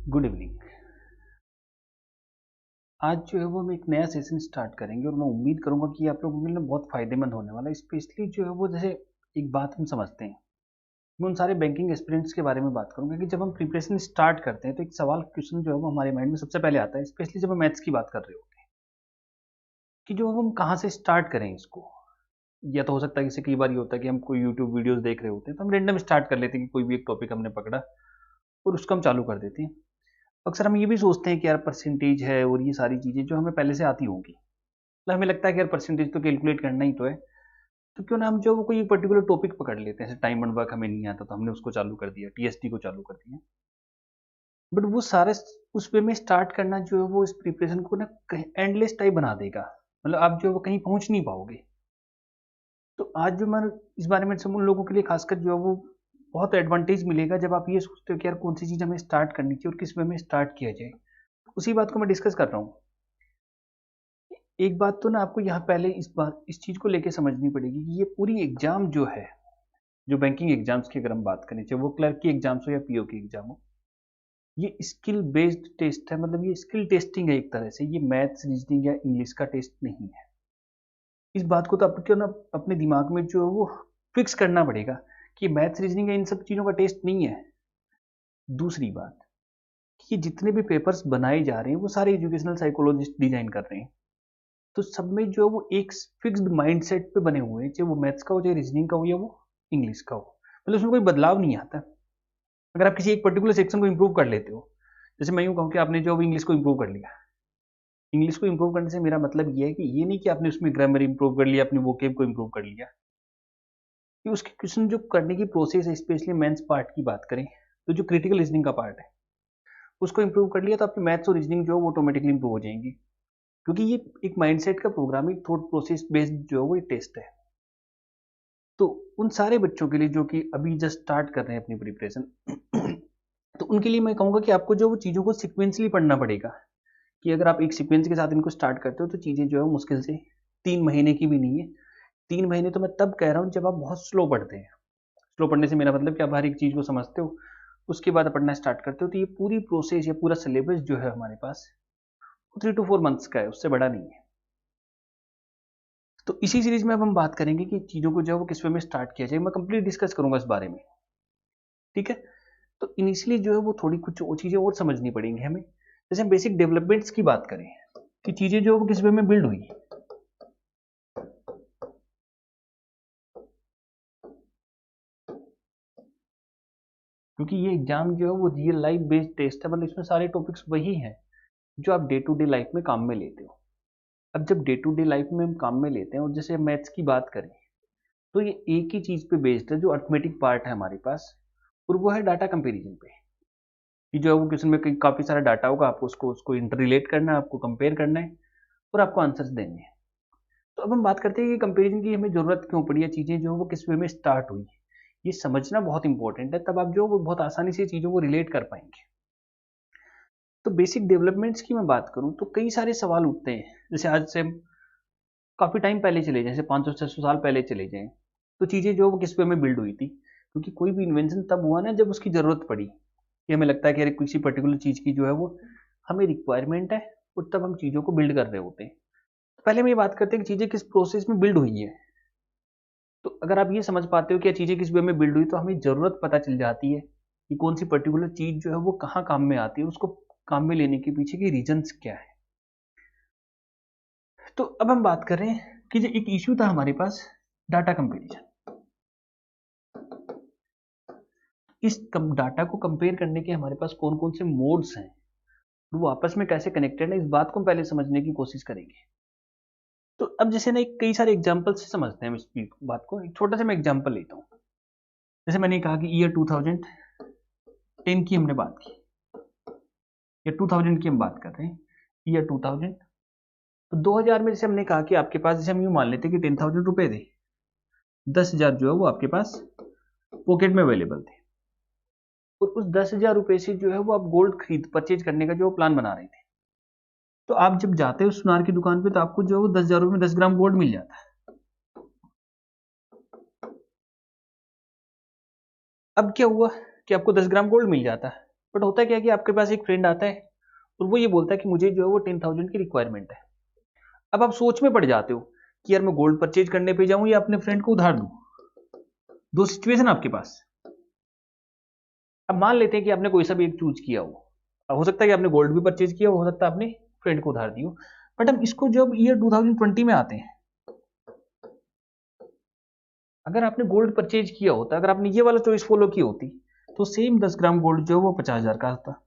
Good evening. आज जो है वो हम एक नया सेशन स्टार्ट करेंगे और मैं उम्मीद करूंगा कि आप लोगों के लिए बहुत फायदेमंद होने वाला है। स्पेशली जो है वो जैसे एक बात हम समझते हैं, मैं उन सारे बैंकिंग एक्सपीरियंस के बारे में बात करूंगा कि जब हम प्रिपरेशन स्टार्ट करते हैं तो एक सवाल क्वेश्चन जो है वो हमारे माइंड में सबसे पहले आता है, स्पेशली जब हम मैथ्स की बात कर रहे होते हैं कि जो हम कहाँ से स्टार्ट करें इसको। या तो हो सकता है कि कई बार ये होता है कि हम कोई यूट्यूब वीडियोस देख रहे होते हैं तो हम रेंडम स्टार्ट कर लेते हैं कि कोई भी एक टॉपिक हमने पकड़ा और उसको हम चालू कर देते हैं। अक्सर हम ये भी सोचते हैं कि यार परसेंटेज है और ये सारी चीज़ें जो हमें पहले से आती होंगी, मतलब हमें लगता है कि यार परसेंटेज तो कैलकुलेट करना ही तो है, तो क्यों ना हम जो वो कोई पर्टिकुलर टॉपिक पकड़ लेते हैं। जैसे टाइम एंड वर्क हमें नहीं आता तो हमने उसको चालू कर दिया, टीएसटी को चालू कर दिया। बट वो सारे उस वे में स्टार्ट करना जो है वो इस प्रिपरेशन को ना कहीं एंडलेस टाइप बना देगा, मतलब आप जो है वो कहीं पहुंच नहीं पाओगे। तो आज जो मैं इस बारे में सब उन लोगों के लिए खासकर जो है वो बहुत एडवांटेज मिलेगा जब आप ये सोचते हो कि यार कौन सी चीज़ हमें स्टार्ट करनी चाहिए और किस वे में स्टार्ट किया जाए। उसी बात को मैं डिस्कस कर रहा हूँ। एक बात तो ना आपको यहाँ पहले इस चीज़ को लेके समझनी पड़ेगी कि ये पूरी एग्जाम जो है, जो बैंकिंग एग्जाम्स की अगर हम बात करें, चाहे वो क्लर्क की एग्जाम्स हो या पीओ की एग्जाम हो, ये स्किल बेस्ड टेस्ट है। मतलब ये स्किल टेस्टिंग है एक तरह से, ये मैथ्स रीजनिंग या इंग्लिश का टेस्ट नहीं है। इस बात को तो आपको ना अपने दिमाग में जो है वो फिक्स करना पड़ेगा कि मैथ्स रीजनिंग या इन सब चीज़ों का टेस्ट नहीं है। दूसरी बात कि ये जितने भी पेपर्स बनाए जा रहे हैं वो सारे एजुकेशनल साइकोलॉजिस्ट डिजाइन कर रहे हैं, तो सब में जो है वो एक फिक्स्ड माइंडसेट पे बने हुए हैं, चाहे वो मैथ्स का हो, चाहे रीजनिंग का हो, या वो इंग्लिश का हो। मतलब उसमें कोई बदलाव नहीं आता। अगर आप किसी एक पर्टिकुलर सेक्शन को इंप्रूव कर लेते हो, जैसे मैं यूँ कहूँ कि आपने जो इंग्लिश को इंप्रूव कर लिया, इंग्लिश को इंप्रूव करने से मेरा मतलब ये है कि ये नहीं कि आपने उसमें ग्रामर इंप्रूव कर लिया, अपने वोकेब को इंप्रूव कर लिया। कि उसके क्वेश्चन जो करने की प्रोसेस है, स्पेशली मेंस पार्ट की बात करें तो जो क्रिटिकल रीजनिंग का पार्ट है उसको इंप्रूव कर लिया तो आपकी मैथ्स और रीजनिंग जो है वो ऑटोमेटिकली इंप्रूव हो जाएंगी। क्योंकि ये एक माइंडसेट का प्रोग्रामिंग थॉट प्रोसेस बेस्ड जो है वो एक टेस्ट है। तो उन सारे बच्चों के लिए जो कि अभी जस्ट स्टार्ट कर रहे हैं अपनी प्रिपरेशन तो उनके लिए मैं कहूँगा कि आपको जो वो चीज़ों को सिक्वेंसली पढ़ना पड़ेगा। कि अगर आप एक सीक्वेंस के साथ इनको स्टार्ट करते हो तो चीज़ें जो है मुश्किल से 3 महीने की भी नहीं है। 3 महीने तो मैं तब कह रहा हूँ जब आप बहुत स्लो पढ़ते हैं। स्लो पढ़ने से मेरा मतलब कि आप हर एक चीज़ को समझते हो, उसके बाद पढ़ना स्टार्ट करते हो, तो ये पूरी प्रोसेस या पूरा सिलेबस जो है हमारे पास 3 to 4 मंथ्स का है, उससे बड़ा नहीं है। तो इसी सीरीज में अब हम बात करेंगे कि चीज़ों को जो है वो किस वे में स्टार्ट किया जाए। मैं कंप्लीट डिस्कस करूंगा इस बारे में, ठीक है। तो इनिशियली जो है वो थोड़ी कुछ और चीज़ें और समझनी पड़ेंगी हमें। जैसे हम बेसिक डेवलपमेंट्स की बात करें कि चीज़ें जो है वो किस वे में बिल्ड हुई, क्योंकि ये एग्जाम जो है वो रियल लाइफ बेस्ड टेस्ट है। मतलब इसमें सारे टॉपिक्स वही हैं जो आप डे टू डे लाइफ में काम में लेते हो। अब जब डे टू डे लाइफ में हम काम में लेते हैं और जैसे मैथ्स की बात करें तो ये एक ही चीज़ पे बेस्ड है, जो अर्थमेटिक पार्ट है हमारे पास, और वो है डाटा कंपैरिजन पे। कि जो है वो क्वेश्चन में काफ़ी सारा डाटा होगा, आपको उसको उसको इंटर रिलेट करना है, आपको कंपेयर करना है और आपको आंसर्स देने हैं। तो अब हम बात करते हैं कि कंपैरिजन की हमें ज़रूरत क्यों पड़ी है, चीज़ें जो है वो किस वे में स्टार्ट हुई। ये समझना बहुत इंपॉर्टेंट है, तब आप जो वो बहुत आसानी से चीज़ों को रिलेट कर पाएंगे। तो बेसिक डेवलपमेंट्स की मैं बात करूं तो कई सारे सवाल उठते हैं। जैसे आज से काफ़ी टाइम पहले चले जाएं, जैसे 500-600 साल पहले चले जाएं, तो चीज़ें जो वो किस वे में बिल्ड हुई थी। क्योंकि कोई भी इन्वेंशन तब हुआ ना जब उसकी ज़रूरत पड़ी, कि हमें लगता है कि अरे किसी पर्टिकुलर चीज़ की जो है वो हमें रिक्वायरमेंट है, और तब हम चीज़ों को बिल्ड कर रहे होते हैं। तो पहले हम ये बात करते हैं कि चीज़ें किस प्रोसेस में बिल्ड हुई है। तो अगर आप ये समझ पाते हो कि चीज़ें किस वे में बिल्ड हुई तो हमें ज़रूरत पता चल जाती है कि कौन सी पर्टिकुलर चीज़ जो है वो कहाँ काम में आती है, उसको काम में लेने के पीछे की रीजंस क्या है। तो अब हम बात करें कि जो एक इश्यू था हमारे पास, डाटा कंपैरिजन। इस डाटा को कंपेयर करने के हमारे पास कौन कौन से मोड्स हैं, वो आपस में कैसे कनेक्टेड है, इस बात को हम पहले समझने की कोशिश करेंगे। तो अब जैसे ना कई सारे एग्जाम्पल से समझते हैं इस बात को। एक छोटा सा मैं एग्जाम्पल लेता हूँ। जैसे मैंने कहा कि ईयर 2010 की हमने बात की, या 2000 की हम बात कर रहे हैं, ईयर 2000। तो 2000 में जैसे हमने कहा कि आपके पास, जैसे हम यूँ मान लेते हैं कि 10,000 रुपए थे, 10,000 जो है वो आपके पास पॉकेट में अवेलेबल थे, और उस 10,000 रुपए से जो है वो आप गोल्ड खरीद परचेज करने का जो प्लान बना रहे थे। तो आप जब जाते हो सुनार की दुकान पे तो आपको जो है वो 10,000 रुपए में 10 ग्राम गोल्ड मिल जाता है। अब क्या हुआ कि आपको 10 ग्राम गोल्ड मिल जाता है, बट होता क्या है कि आपके पास एक फ्रेंड आता है और वो ये बोलता है कि मुझे जो है वो 10,000 की रिक्वायरमेंट है। अब आप सोच में पड़ जाते हो कि यार मैं गोल्ड परचेज करने पे जाऊं या अपने फ्रेंड को उधार दूं। दो सिचुएशन आपके पास। अब मान लेते हैं कि आपने कोई सा भी एक चूज किया हो सकता है कि आपने गोल्ड भी परचेज किया हो सकता है आपने फ्रेंड को उधार दियो। बट हम इसको जब ईयर 2020 में आते हैं, अगर आपने गोल्ड परचेज किया होता, अगर आपने ये वाला चॉइस फॉलो की होती, तो सेम 10 ग्राम गोल्ड जो है वो 50,000 का आता।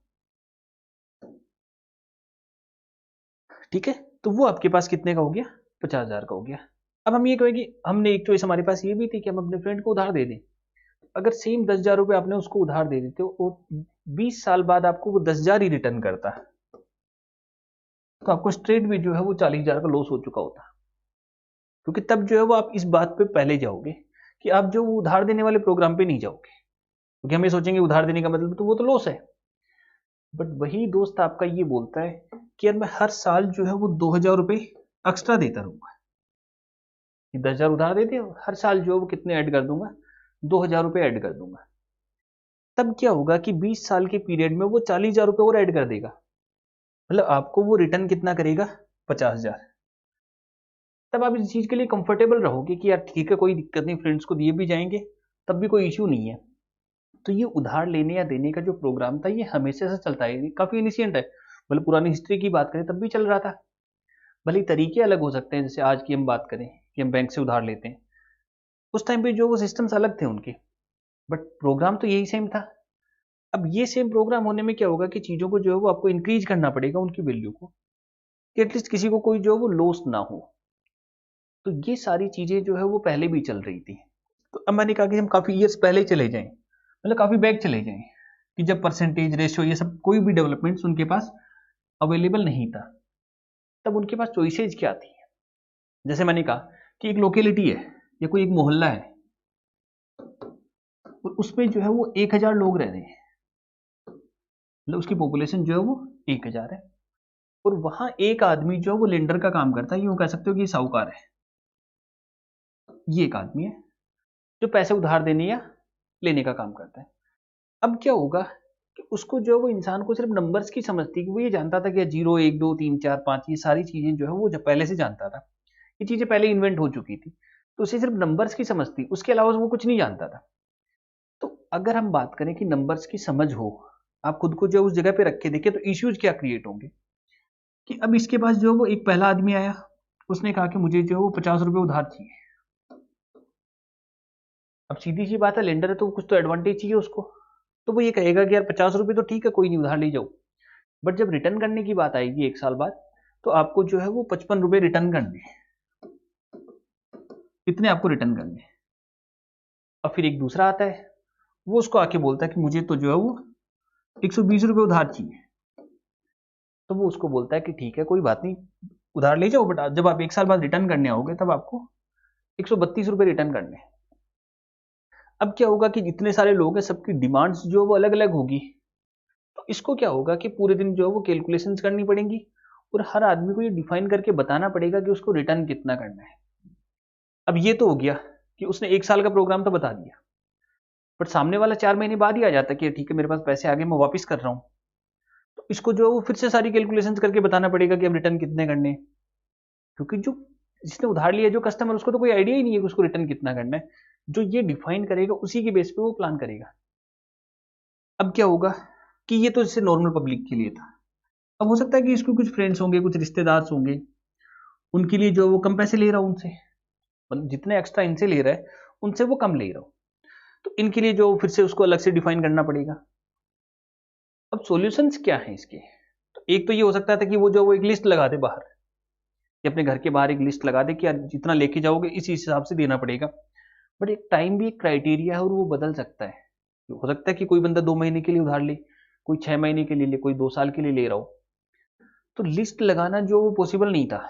ठीक है, तो वो आपके पास कितने का हो गया? 50,000 का हो गया। अब हम ये कहें कि हमने एक चॉइस हमारे पास ये भी थी कि हम अपने फ्रेंड को उधार दे दें। अगर सेम 10,000 रुपये आपने उसको उधार दे देते हो, 20 साल बाद आपको वो 10,000 ही रिटर्न करता है, तो आपको स्ट्रेट में जो है वो 40,000 का लॉस हो चुका होता। क्योंकि तब जो है वो आप इस बात पे पहले जाओगे कि आप जो उधार देने वाले प्रोग्राम पे नहीं जाओगे, क्योंकि हम ये सोचेंगे उधार देने का मतलब तो वो तो लॉस है। बट वही दोस्त आपका ये बोलता है कि यार मैं हर साल जो है वो 2,000 रुपये एक्स्ट्रा देता रहूंगा। 10,000 उधार देते हो, हर साल जो है वो कितने ऐड कर दूंगा? 2,000 रुपये ऐड कर दूंगा। तब क्या होगा कि 20 साल के पीरियड में वो 40,000 रुपये और ऐड कर देगा। मतलब आपको वो रिटर्न कितना करेगा? 50,000। तब आप इस चीज के लिए कंफर्टेबल रहोगे कि यार ठीक है, कोई दिक्कत नहीं, फ्रेंड्स को दिए भी जाएंगे, तब भी कोई इश्यू नहीं है। तो ये उधार लेने या देने का जो प्रोग्राम था ये हमेशा से चलता है, ये काफी इनिशियंट है। मतलब पुरानी हिस्ट्री की बात करें तब भी चल रहा था। भले ही तरीके अलग हो सकते हैं, जैसे आज की हम बात करें कि हम बैंक से उधार लेते हैं, उस टाइम पे जो वो सिस्टम्स अलग थे उनके, बट प्रोग्राम तो यही सेम था। अब ये सेम प्रोग्राम होने में क्या होगा कि चीजों को जो है वो आपको इंक्रीज करना पड़ेगा, उनकी वैल्यू को, कि एटलीस्ट किसी को कोई जो है वो लॉस ना हो। तो ये सारी चीजें जो है वो पहले भी चल रही थी। तो अब मैंने कहा कि हम काफी ईयर्स पहले चले जाएं, मतलब काफी बैक चले जाएं, कि जब परसेंटेज रेशियो ये सब कोई भी डेवलपमेंट्स उनके पास अवेलेबल नहीं था, तब उनके पास चॉइसेज क्या थी। जैसे मैंने कहा कि एक लोकेलिटी है या कोई एक मोहल्ला है और उसमें जो है वो 1,000 लोग रह रहे हैं, मतलब उसकी पॉपुलेशन जो है वो 1,000 है, और वहां एक आदमी जो है वो लेंडर का काम करता है, यूं कह सकते हो कि साहूकार है। ये एक आदमी है जो पैसे उधार देने या लेने का काम करता है। अब क्या होगा कि उसको जो है वो इंसान को सिर्फ नंबर्स की समझ थी, कि वो ये जानता था कि 0 1 2 3 4 5 ये सारी चीजें जो है वो जब पहले से जानता था, ये चीजें पहले इन्वेंट हो चुकी थी, तो उसे सिर्फ नंबर्स की समझ थी, उसके अलावा वो कुछ नहीं जानता था। तो अगर हम बात करें कि नंबर्स की समझ हो, आप खुद को जो उस जगह पे रख के देखें, तो इश्यूज क्या क्रिएट होंगे कि अब इसके पास जो वो एक पहला आदमी आया, उसने कहा कि मुझे जो है वो 50 रुपये उधार चाहिए। अब सीधी सी बात है, लेंडर है तो कुछ तो एडवांटेज चाहिए उसको, तो वो ये कहेगा कि यार 50 रुपये तो ठीक है, कोई नहीं, उधार ले जाओ। बट जब रिटर्न करने की बात आएगी 1 साल बाद, तो आपको जो है वो 55 रुपये रिटर्न करने, इतने आपको रिटर्न करने। अब फिर एक दूसरा आता है, वो उसको आके बोलता है कि मुझे तो जो है वो 120 रुपये उधार चाहिए। तो वो उसको बोलता है कि ठीक है, कोई बात नहीं, उधार ले जाओ, बट जब आप 1 साल बाद रिटर्न करने आओगे तब आपको 132 रुपये रिटर्न करने। अब क्या होगा कि जितने सारे लोग हैं सबकी डिमांड्स जो है वो अलग अलग होगी, तो इसको क्या होगा कि पूरे दिन जो है वो कैलकुलेशंस करनी पड़ेंगी, और हर आदमी को ये डिफाइन करके बताना पड़ेगा कि उसको रिटर्न कितना करना है। अब ये तो हो गया कि उसने 1 साल का प्रोग्राम तो बता दिया, बट सामने वाला 4 महीने बाद ही आ जाता है कि ठीक है, मेरे पास पैसे आ गए, मैं वापस कर रहा हूँ। तो इसको जो है वो फिर से सारी कैलकुलेशंस करके बताना पड़ेगा कि अब रिटर्न कितने करने हैं। क्योंकि जो जिसने उधार लिया, जो कस्टमर, उसको तो कोई आइडिया ही नहीं है कि उसको रिटर्न कितना करना है। जो ये डिफाइन करेगा उसी के बेस पे वो प्लान करेगा। अब क्या होगा कि ये तो जैसे नॉर्मल पब्लिक के लिए था। अब हो सकता है कि इसको कुछ फ्रेंड्स होंगे, कुछ रिश्तेदार होंगे, उनके लिए जो वो कम पैसे ले रहा हूं उनसे, मतलब जितने एक्स्ट्रा इनसे ले रहा है उनसे वो कम ले रहा हूं, तो इनके लिए जो फिर से उसको अलग से डिफाइन करना पड़ेगा। अब सॉल्यूशंस क्या है इसके? तो एक तो ये हो सकता था कि वो जो वो एक लिस्ट लगा दे बाहर, कि अपने घर के बाहर एक लिस्ट लगा दे कि यार जितना लेके जाओगे इसी हिसाब से देना पड़ेगा। बट एक टाइम भी एक क्राइटेरिया है और वो बदल सकता है। हो सकता है कि कोई बंदा 2 महीने के लिए उधार ले, कोई 6 महीने के लिए ले, कोई 2 साल के लिए ले रहा हो। तो लिस्ट लगाना जो वो पॉसिबल नहीं था।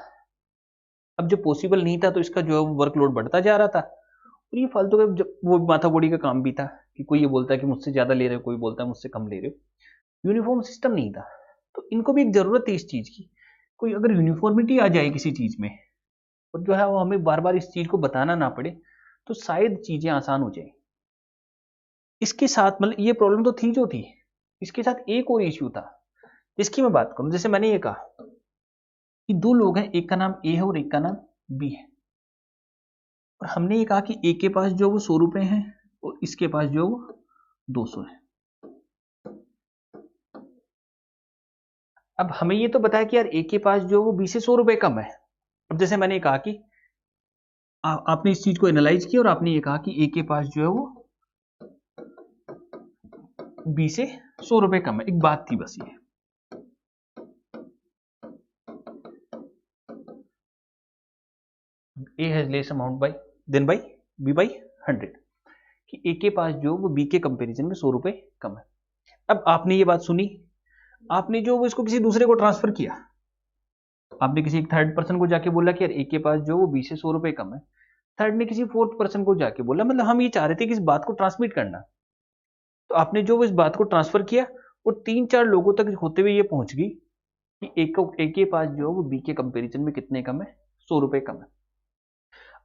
अब जो पॉसिबल नहीं था तो इसका जो है वर्कलोड बढ़ता जा रहा था, और ये फालतू का जब वो माथा बोड़ी का काम भी था कि कोई ये बोलता है कि मुझसे ज्यादा ले रहे हो, कोई बोलता है मुझसे कम ले रहे हो। यूनिफॉर्म सिस्टम नहीं था, तो इनको भी एक जरूरत थी इस चीज की। कोई अगर यूनिफॉर्मिटी आ जाए किसी चीज में, और जो है वो हमें बार बार इस चीज को बताना ना पड़े, तो शायद चीजें आसान हो जाए। इसके साथ मतलब ये प्रॉब्लम तो थी जो थी, इसके साथ एक और इश्यू था जिसकी मैं बात करूं। जैसे मैंने ये कहा कि दो लोग हैं, एक का नाम ए है और एक का नाम बी है, और हमने ये कहा कि ए के पास जो वो 100 रुपए हैं और इसके पास जो वो 200 है। अब हमें ये तो बताया कि यार ए के पास जो वो बी से 100 रुपए कम है। अब जैसे मैंने कहा कि आपने इस चीज को एनालाइज किया और आपने ये कहा कि ए के पास जो है वो बी से 100 रुपए कम है, एक बात थी बस ये। A has less amount by then by B by 100, कि ए के पास जो वो बी के कंपैरिजन में 100 रुपए कम है। अब आपने ये बात सुनी, आपने जो वो इसको किसी दूसरे को ट्रांसफर किया, आपने किसी एक थर्ड पर्सन को जाके बोला कि यार ए के पास जो वो बी से 100 रुपए कम है। थर्ड ने किसी फोर्थ पर्सन को जाके बोला, मतलब हम ये चाह रहे थे कि इस बात को ट्रांसमिट करना। तो आपने जो वो इस बात को ट्रांसफर किया और 3-4 लोगों तक होते हुए ये पहुंच गई कि ए के पास जो वो बी के कंपैरिजन में कितने कम है, 100 रुपए कम है।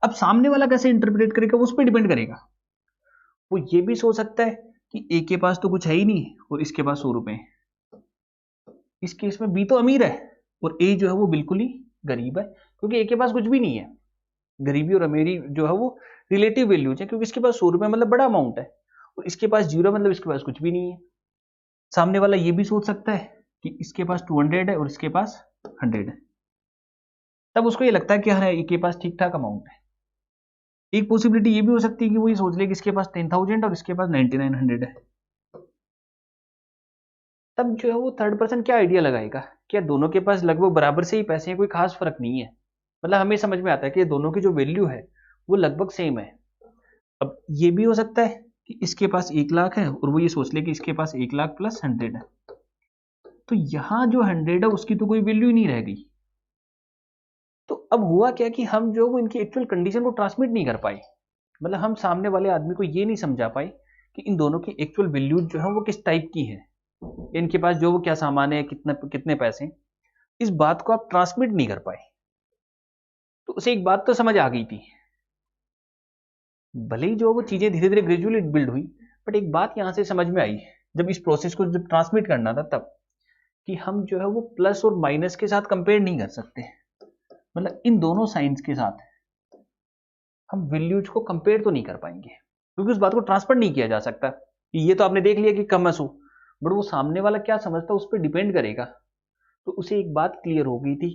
अब सामने वाला कैसे इंटरप्रेट करेगा वो उस पर डिपेंड करेगा। वो ये भी सोच सकता है कि ए के पास तो कुछ है ही नहीं और इसके पास 100 रुपए है। इस केस में बी तो अमीर है और ए जो है वो बिल्कुल ही गरीब है, क्योंकि ए के पास कुछ भी नहीं है। गरीबी और अमीरी जो है वो रिलेटिव वैल्यूज है, क्योंकि इसके पास 100 रुपए मतलब बड़ा अमाउंट है और इसके पास 0 मतलब इसके पास कुछ भी नहीं है। सामने वाला ये भी सोच सकता है कि इसके पास 200 है और इसके पास 100 है, तब उसको ये लगता है कि हाँ ए के पास ठीक ठाक अमाउंट है। एक पॉसिबिलिटी ये भी हो सकती है कि वो ये सोच ले कि इसके पास 10,000 और इसके पास 9900 है। तब जो है वो थर्ड पर्सन क्या आइडिया लगाएगा, क्या दोनों के पास लगभग बराबर से ही पैसे हैं, कोई खास फर्क नहीं है। मतलब हमें समझ में आता है कि दोनों की जो वैल्यू है वो लगभग सेम है। अब ये भी हो सकता है कि इसके पास 1 लाख है और वो ये सोच ले कि इसके पास 1 लाख प्लस 100 है, तो यहां जो 100 है उसकी तो कोई वैल्यू ही नहीं रह गई। तो अब हुआ क्या कि हम जो वो इनकी एक्चुअल कंडीशन को ट्रांसमिट नहीं कर पाए। मतलब हम सामने वाले आदमी को ये नहीं समझा पाए कि इन दोनों की एक्चुअल वैल्यू जो है वो किस टाइप की है, इनके पास जो वो क्या सामान है, कितने कितने पैसे, इस बात को आप ट्रांसमिट नहीं कर पाए। तो उसे एक बात तो समझ आ गई थी, भले ही जो वो चीजें धीरे धीरे ग्रेजुअली बिल्ड हुई, बट एक बात यहां से समझ में आई जब इस प्रोसेस को जब ट्रांसमिट करना था तब, कि हम जो है वो प्लस और माइनस के साथ कंपेयर नहीं कर सकते। मतलब इन दोनों साइंस के साथ हम वैल्यूज को कंपेयर तो नहीं कर पाएंगे, क्योंकि उस बात को ट्रांसफर नहीं किया जा सकता कि ये तो आपने देख लिया कि कम है 100, बट वो सामने वाला क्या समझता है उस पर डिपेंड करेगा। तो उसे एक बात क्लियर हो गई थी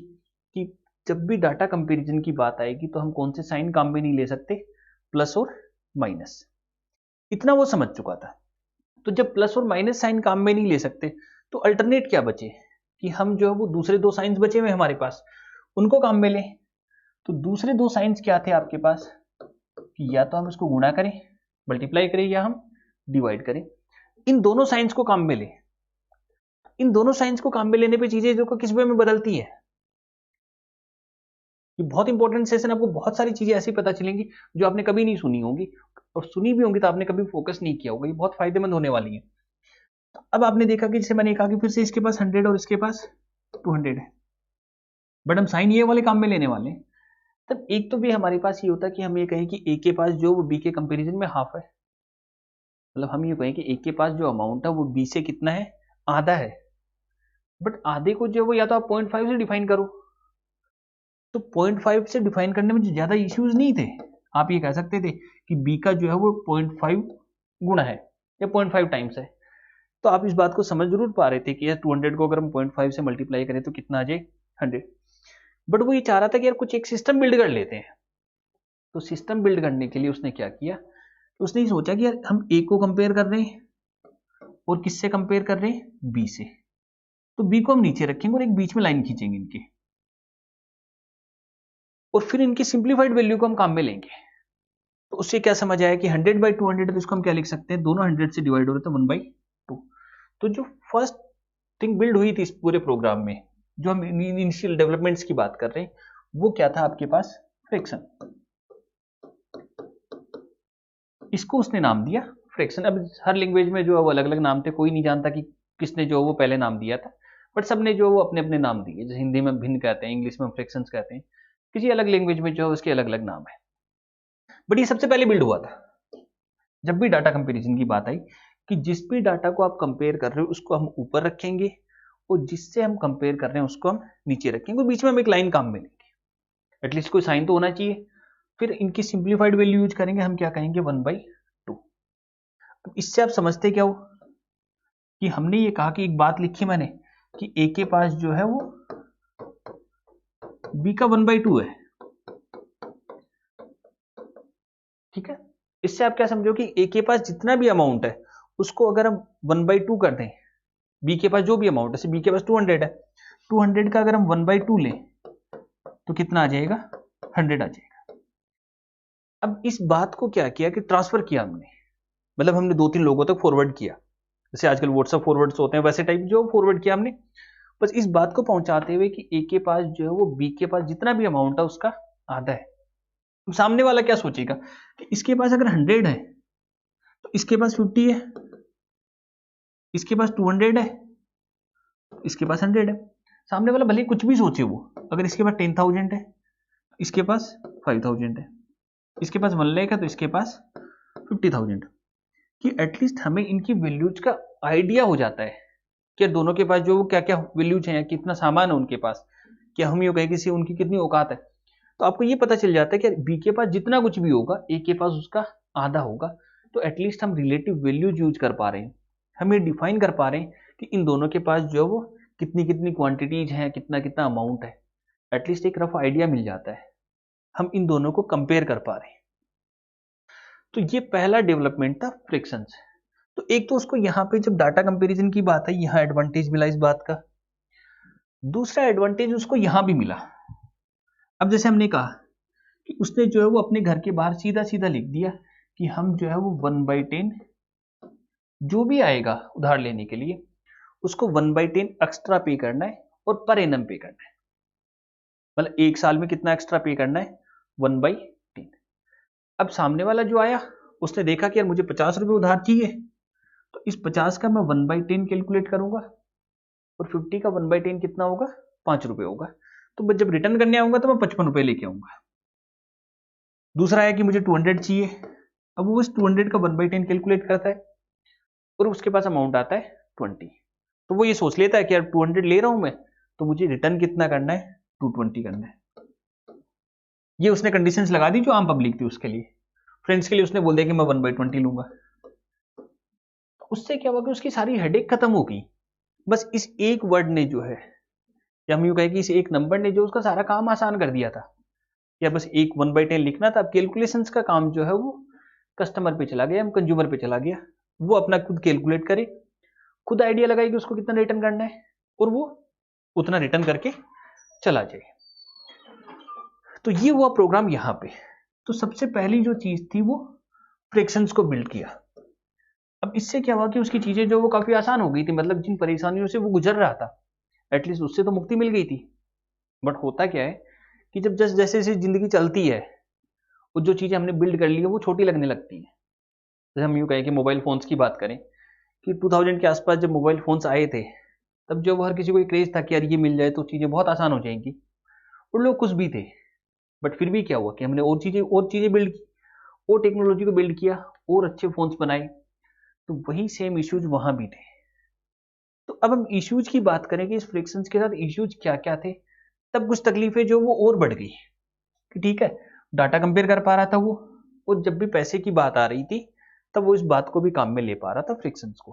कि जब भी डाटा कंपैरिजन की बात आएगी तो हम कौन से साइन काम में नहीं ले सकते, प्लस और माइनस। इतना वो समझ चुका था। तो जब प्लस और माइनस साइन काम में नहीं ले सकते तो अल्टरनेट क्या बचे कि हम जो है वो दूसरे 2 साइंस बचे हुए हमारे पास, उनको काम में लें। तो दूसरे 2 साइंस क्या थे आपके पास कि या तो हम इसको गुणा करें, मल्टीप्लाई करें, या हम डिवाइड करें। इन दोनों साइंस को काम में ले। इन दोनों साइंस को काम में लेने पे चीजें जो किस वे में बदलती है। ये बहुत इंपॉर्टेंट सेशन, आपको बहुत सारी चीजें ऐसी पता चलेंगी जो आपने कभी नहीं सुनी होंगी, और सुनी भी होंगी तो आपने कभी फोकस नहीं किया होगा। ये बहुत फायदेमंद होने वाली है। अब आपने देखा कि जैसे मैंने कहा कि फिर से इसके पास 100 और इसके पास 200 है, बट हम साइन ये वाले काम में लेने वाले हैं। तब एक तो भी हमारे पास ये होता है कि हम ये कहें कि ए के पास जो वो बी के कंपैरिजन में हाफ है। मतलब हम ये कहें कि ए के पास जो अमाउंट है वो बी से कितना है, आधा है। बट आधे को जो वो या तो आप 0.5 से डिफाइन करो, तो 0.5 से डिफाइन करने में ज्यादा इश्यूज नहीं थे। आप ये कह सकते थे कि बी का जो है वो 0.5 गुना है या 0.5 टाइम्स है। तो आप इस बात को समझ जरूर पा रहे थे कि यार 200 को अगर हम 0.5 से मल्टीप्लाई करें तो कितना आ जाए, 100। बट वो ये चाह रहा था कि यार कुछ एक सिस्टम बिल्ड कर लेते हैं। तो सिस्टम बिल्ड करने के लिए उसने क्या किया, तो उसने ये सोचा कि यार हम ए को कंपेयर कर रहे हैं और किससे कंपेयर कर रहे हैं, बी से। तो बी को हम नीचे रखेंगे और एक बीच में लाइन खींचेंगे इनके, और फिर इनकी सिंप्लीफाइड वैल्यू को हम काम में लेंगे। तो उससे क्या समझ आया कि 100/200, तो इसको हम क्या लिख सकते हैं, दोनों 100 से डिवाइड हो रहे थे 1/2। तो जो फर्स्ट थिंग बिल्ड हुई थी इस पूरे प्रोग्राम में, जो हम इनिशियल डेवलपमेंट्स की बात कर रहे हैं, वो क्या था आपके पास, फ्रैक्शन। इसको उसने नाम दिया फ्रैक्शन। अब हर लैंग्वेज में जो है वो अलग अलग नाम थे, कोई नहीं जानता कि किसने जो वो पहले नाम दिया था, बट सबने जो वो अपने अपने नाम दिए। जैसे हिंदी में भिन्न कहते हैं, इंग्लिश में फ्रैक्शंस कहते हैं, किसी अलग लैंग्वेज में जो है उसके अलग अलग नाम है। बट ये सबसे पहले बिल्ड हुआ था जब भी डाटा कंपैरिजन की बात आई, कि जिस भी डाटा को आप कंपेयर कर रहे हो उसको हम ऊपर रखेंगे और जिससे हम कंपेयर कर रहे हैं उसको हम नीचे रखेंगे और बीच में हम एक लाइन काम में लेंगे, एटलीस्ट कोई साइन तो होना चाहिए। फिर इनकी सिंप्लीफाइड वैल्यू यूज करेंगे, हम क्या कहेंगे 1/2। अब इससे आप समझते क्या हो कि हमने ये कहा कि एक बात लिखी मैंने कि ए के पास जो है वो बी का 1/2 है, ठीक है। इससे आप क्या समझो कि ए के पास जितना भी अमाउंट है उसको अगर हम 1/2 कर दें, बी के पास जो भी अमाउंट है, बी के पास 200 है, 200 का अगर हम 1/2 लें तो कितना आ जाएगा, 100 आ जाएगा। अब इस बात को क्या किया कि ट्रांसफर किया हमने, मतलब हमने 2-3 लोगों तक फॉरवर्ड किया, जैसे आजकल व्हाट्सएप फॉरवर्ड्स होते हैं वैसे टाइप जो फॉरवर्ड किया हमने, बस इस बात को पहुंचाते हुए कि ए के पास जो है वो बी के पास जितना भी अमाउंट है उसका आधा है। सामने वाला क्या सोचेगा कि इसके पास अगर 100 है तो इसके पास 50 है, इसके पास 200 है, इसके पास 100 है। सामने वाला भले कुछ भी सोचे, वो अगर इसके पास 10,000 है, इसके पास 5,000 है, इसके पास 1 लाख है तो इसके पास 50,000, कि एटलीस्ट हमें इनकी वैल्यूज का आइडिया हो जाता है कि दोनों के पास जो क्या क्या वैल्यूज हैं, कितना सामान है उनके पास, क्या हम ये कहें कि उनकी कितनी औकात है। तो आपको ये पता चल जाता है कि बी के पास जितना कुछ भी होगा ए के पास उसका आधा होगा। तो एटलीस्ट हम रिलेटिव वैल्यूज यूज कर पा रहे हैं, हम ये डिफाइन कर पा रहे हैं कि इन दोनों के पास जो है वो कितनी कितनी क्वांटिटीज हैं, कितना कितना अमाउंट है, एटलीस्ट एक रफ आइडिया मिल जाता है, हम इन दोनों को कंपेयर कर पा रहे हैं। तो ये पहला डेवलपमेंट था फ्रिक्शंस। तो एक तो उसको यहाँ पे जब डाटा कंपैरिजन की बात है यहाँ एडवांटेज मिला इस बात का, दूसरा एडवांटेज उसको यहाँ भी मिला। अब जैसे हमने कहा कि उसने जो है वो अपने घर के बाहर सीधा सीधा लिख दिया कि हम जो है वो 1/10 जो भी आएगा उधार लेने के लिए उसको 1/10 एक्स्ट्रा पे करना है और पर एनम पे करना है, मतलब एक साल में कितना एक्स्ट्रा पे करना है, 1/10। अब सामने वाला जो आया उसने देखा कि यार मुझे 50 रुपए उधार चाहिए, तो इस 50 का मैं 1/10 कैलकुलेट करूंगा और 50 का 1/10 कितना होगा, 5 रुपए होगा। तो जब रिटर्न करने आऊंगा तो मैं 55 रुपए लेके आऊंगा। दूसरा है कि मुझे 200 चाहिए, अब वो इस 200 का 1/10 कैलकुलेट करता है और उसके पास अमाउंट आता है 20, तो वो ये सोच लेता है कि यार 200 ले रहा हूं मैं तो मुझे रिटर्न कितना करना है, 220 करना है। ये उसने कंडीशंस लगा दी जो आम पब्लिक थी उसके लिए। फ्रेंड्स के लिए उसने बोल दिया कि मैं 1/20 लूंगा। उससे क्या हुआ कि उसकी सारी हेडेक खत्म हो गई, बस इस एक वर्ड ने जो है, या हम यूं कहें कि इस एक नंबर ने जो उसका सारा काम आसान कर दिया था। या बस एक 1/10 लिखना था, अब कैलकुलेशंस का काम जो है वो कस्टमर पे चला गया, कंज्यूमर पे चला गया, वो अपना खुद कैलकुलेट करे, खुद आइडिया लगाए कि उसको कितना रिटर्न करना है और वो उतना रिटर्न करके चला जाए। तो ये हुआ प्रोग्राम यहाँ पे। तो सबसे पहली जो चीज थी वो फ्रिक्शंस को बिल्ड किया। अब इससे क्या हुआ कि उसकी चीजें जो वो काफी आसान हो गई थी, मतलब जिन परेशानियों से वो गुजर रहा था एटलीस्ट उससे तो मुक्ति मिल गई थी। बट होता क्या है कि जब जैसे जैसे जिंदगी चलती है वो जो चीजें हमने बिल्ड कर ली है वो छोटी लगने लगती है। जैसे हम यूं कहें कि मोबाइल फोन्स की बात करें कि 2000 के आसपास जब मोबाइल फोन्स आए थे तब जो हर किसी को एक क्रेज था कि यार ये मिल जाए तो चीजें बहुत आसान हो जाएंगी और लोग खुश भी थे। बट फिर भी क्या हुआ कि हमने और चीजें बिल्ड की, और टेक्नोलॉजी को बिल्ड किया और अच्छे फोन्स बनाए, तो वही सेम इश्यूज वहां भी थे। तो अब हम इश्यूज की बात करें कि इस फ्रिक्शंस के साथ इश्यूज क्या क्या थे, तब कुछ तकलीफें जो वो और बढ़ गई कि ठीक है डाटा कंपेयर कर पा रहा था वो, और जब भी पैसे की बात आ रही थी तब वो इस बात को भी काम में ले पा रहा था फ्रिक्शंस को।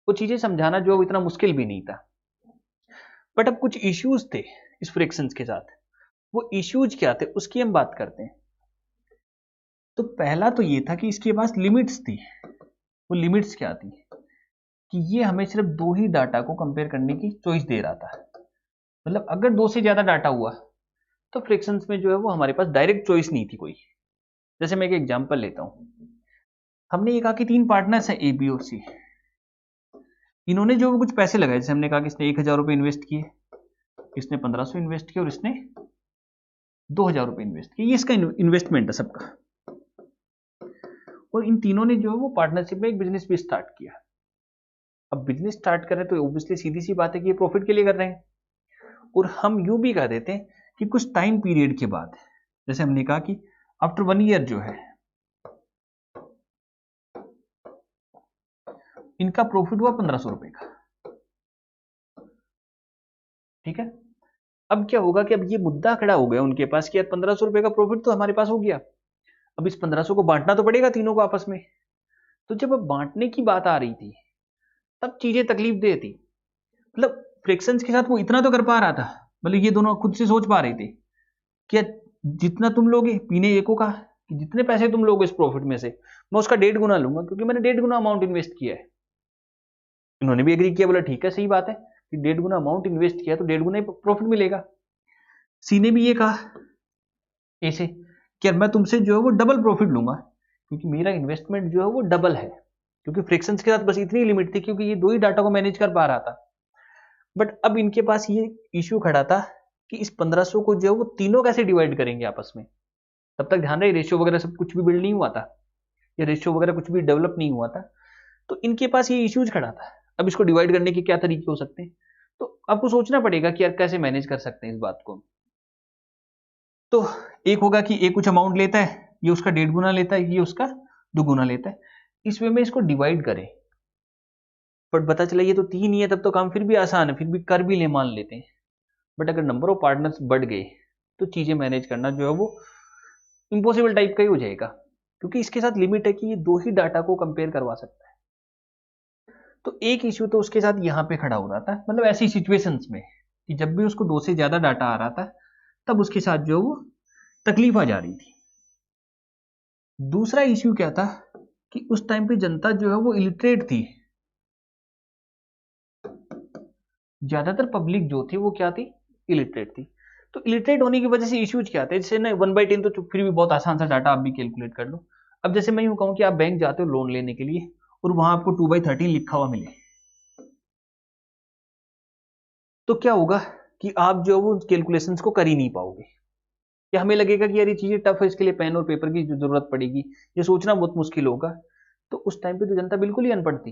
वो चीजें समझाना जो इतना मुश्किल भी नहीं था। बट अब कुछ इश्यूज थे इस फ्रिक्शंस के साथ, वो इश्यूज क्या थे उसकी हम बात करते हैं। तो पहला तो ये था कि इसके पास लिमिट्स थी। वो लिमिट्स क्या थी कि ये हमें सिर्फ 2 ही डाटा को कंपेयर करने की चॉइस दे रहा था, मतलब अगर 2 से ज्यादा डाटा हुआ तो फ्रिक्शंस में जो है वो हमारे पास डायरेक्ट चॉइस नहीं थी कोई। जैसे मैं एक एग्जांपल लेता हूं, हमने ये कहा कि 3 पार्टनर्स हैं ए बी और सी, इन्होंने जो कुछ पैसे लगाए, जैसे हमने कहा कि इसने 1,000 रुपए इन्वेस्ट किए, इसने 1500 इन्वेस्ट किए और इसने 2,000 रुपए इन्वेस्ट किए, ये इसका इन्वेस्टमेंट है सबका। और इन तीनों ने जो है वो पार्टनरशिप में एक बिजनेस भी स्टार्ट किया। अब बिजनेस स्टार्ट कर रहे हैं तो ऑब्वियसली सीधी सी बात है कि ये प्रॉफिट के लिए कर रहे हैं, और हम यूं भी कह देते हैं कि कुछ टाइम पीरियड के बाद, जैसे हमने कहा कि आफ्टर 1 ईयर जो है इनका प्रॉफिट हुआ 1500 रुपए का, ठीक है। अब क्या होगा कि अब ये मुद्दा खड़ा हो गया उनके पास कि यार 1500 रुपए का प्रॉफिट तो हमारे पास हो गया, अब इस 1500 को बांटना तो पड़ेगा तीनों को आपस में। तो जब अब बांटने की बात आ रही थी तब चीजें तकलीफ दे थी। मतलब फ्रिक्शंस के साथ वो इतना तो कर पा रहा था, मतलब ये दोनों खुद से सोच पा रहे थे कि जितना तुम लोगे, पीने एको का कि जितने पैसे तुम लोगे इस प्रॉफिट में से मैं उसका 1.5 गुना लूंगा, क्योंकि मैंने 1.5 गुना अमाउंट इन्वेस्ट किया है। इन्होंने भी एग्री किया, बोला ठीक है सही बात है कि 1.5 गुना अमाउंट इन्वेस्ट किया तो 1.5 गुना ही प्रॉफिट मिलेगा। सी ने भी ये कहा ऐसे कि यार मैं तुमसे जो है वो डबल प्रॉफिट लूंगा, क्योंकि मेरा इन्वेस्टमेंट जो है वो डबल है। क्योंकि फ्रिक्शंस के साथ बस इतनी लिमिट थी, क्योंकि ये दो ही डाटा को मैनेज कर पा रहा था। बट अब इनके पास ये इश्यू खड़ा था कि इस 1500 को जो है वो तीनों कैसे डिवाइड करेंगे आपस में। तब तक ध्यान रहे रेशियो वगैरह सब कुछ भी बिल्ड नहीं हुआ था, या रेशियो वगैरह कुछ भी डेवलप नहीं हुआ था। तो इनके पास ये इश्यूज खड़ा था, अब इसको डिवाइड करने के क्या तरीके हो सकते हैं। तो आपको सोचना पड़ेगा कि यार कैसे मैनेज कर सकते हैं इस बात को। तो एक होगा कि एक कुछ अमाउंट लेता है, ये उसका 1.5 गुना लेता है, ये उसका 2 गुना लेता है, इस वे में इसको डिवाइड करें। बट पता चला ये तो 3 ही है, तब तो काम फिर भी आसान है, फिर भी कर भी ले मान लेते हैं। बट अगर नंबर ऑफ पार्टनर्स बढ़ गए तो चीजें मैनेज करना जो है वो इम्पॉसिबल टाइप का ही हो जाएगा, क्योंकि इसके साथ लिमिट है कि ये दो ही डाटा को कंपेयर करवा सकता है। तो एक इश्यू तो उसके साथ यहां पे खड़ा हो रहा था, मतलब ऐसी सिचुएशंस में कि जब भी उसको 2 से ज्यादा डाटा आ रहा था तब उसके साथ जो वो तकलीफ आ जा रही थी। दूसरा इश्यू क्या था कि उस टाइम पे जनता जो है वो इलिटरेट थी। ज्यादातर पब्लिक जो थी वो क्या थी, इलिटरेट थी। तो इलिटरेट होने की वजह से इश्यूज क्या थे, जैसे ना 1/10 तो फिर भी बहुत आसान सा डाटा आप भी कैलकुलेट कर लो। अब जैसे मैं यूं कहूं कि आप बैंक जाते हो लोन लेने के लिए और वहां आपको 2/13 लिखा हुआ मिले, तो क्या होगा कि आप जो है वो कैलकुलेशंस को कर ही नहीं पाओगे, या हमें लगेगा कि यार ये चीजें टफ है, इसके लिए पेन और पेपर की जरूरत पड़ेगी, ये सोचना बहुत मुश्किल होगा। तो उस टाइम पे तो जनता बिल्कुल ही अनपढ़ थी।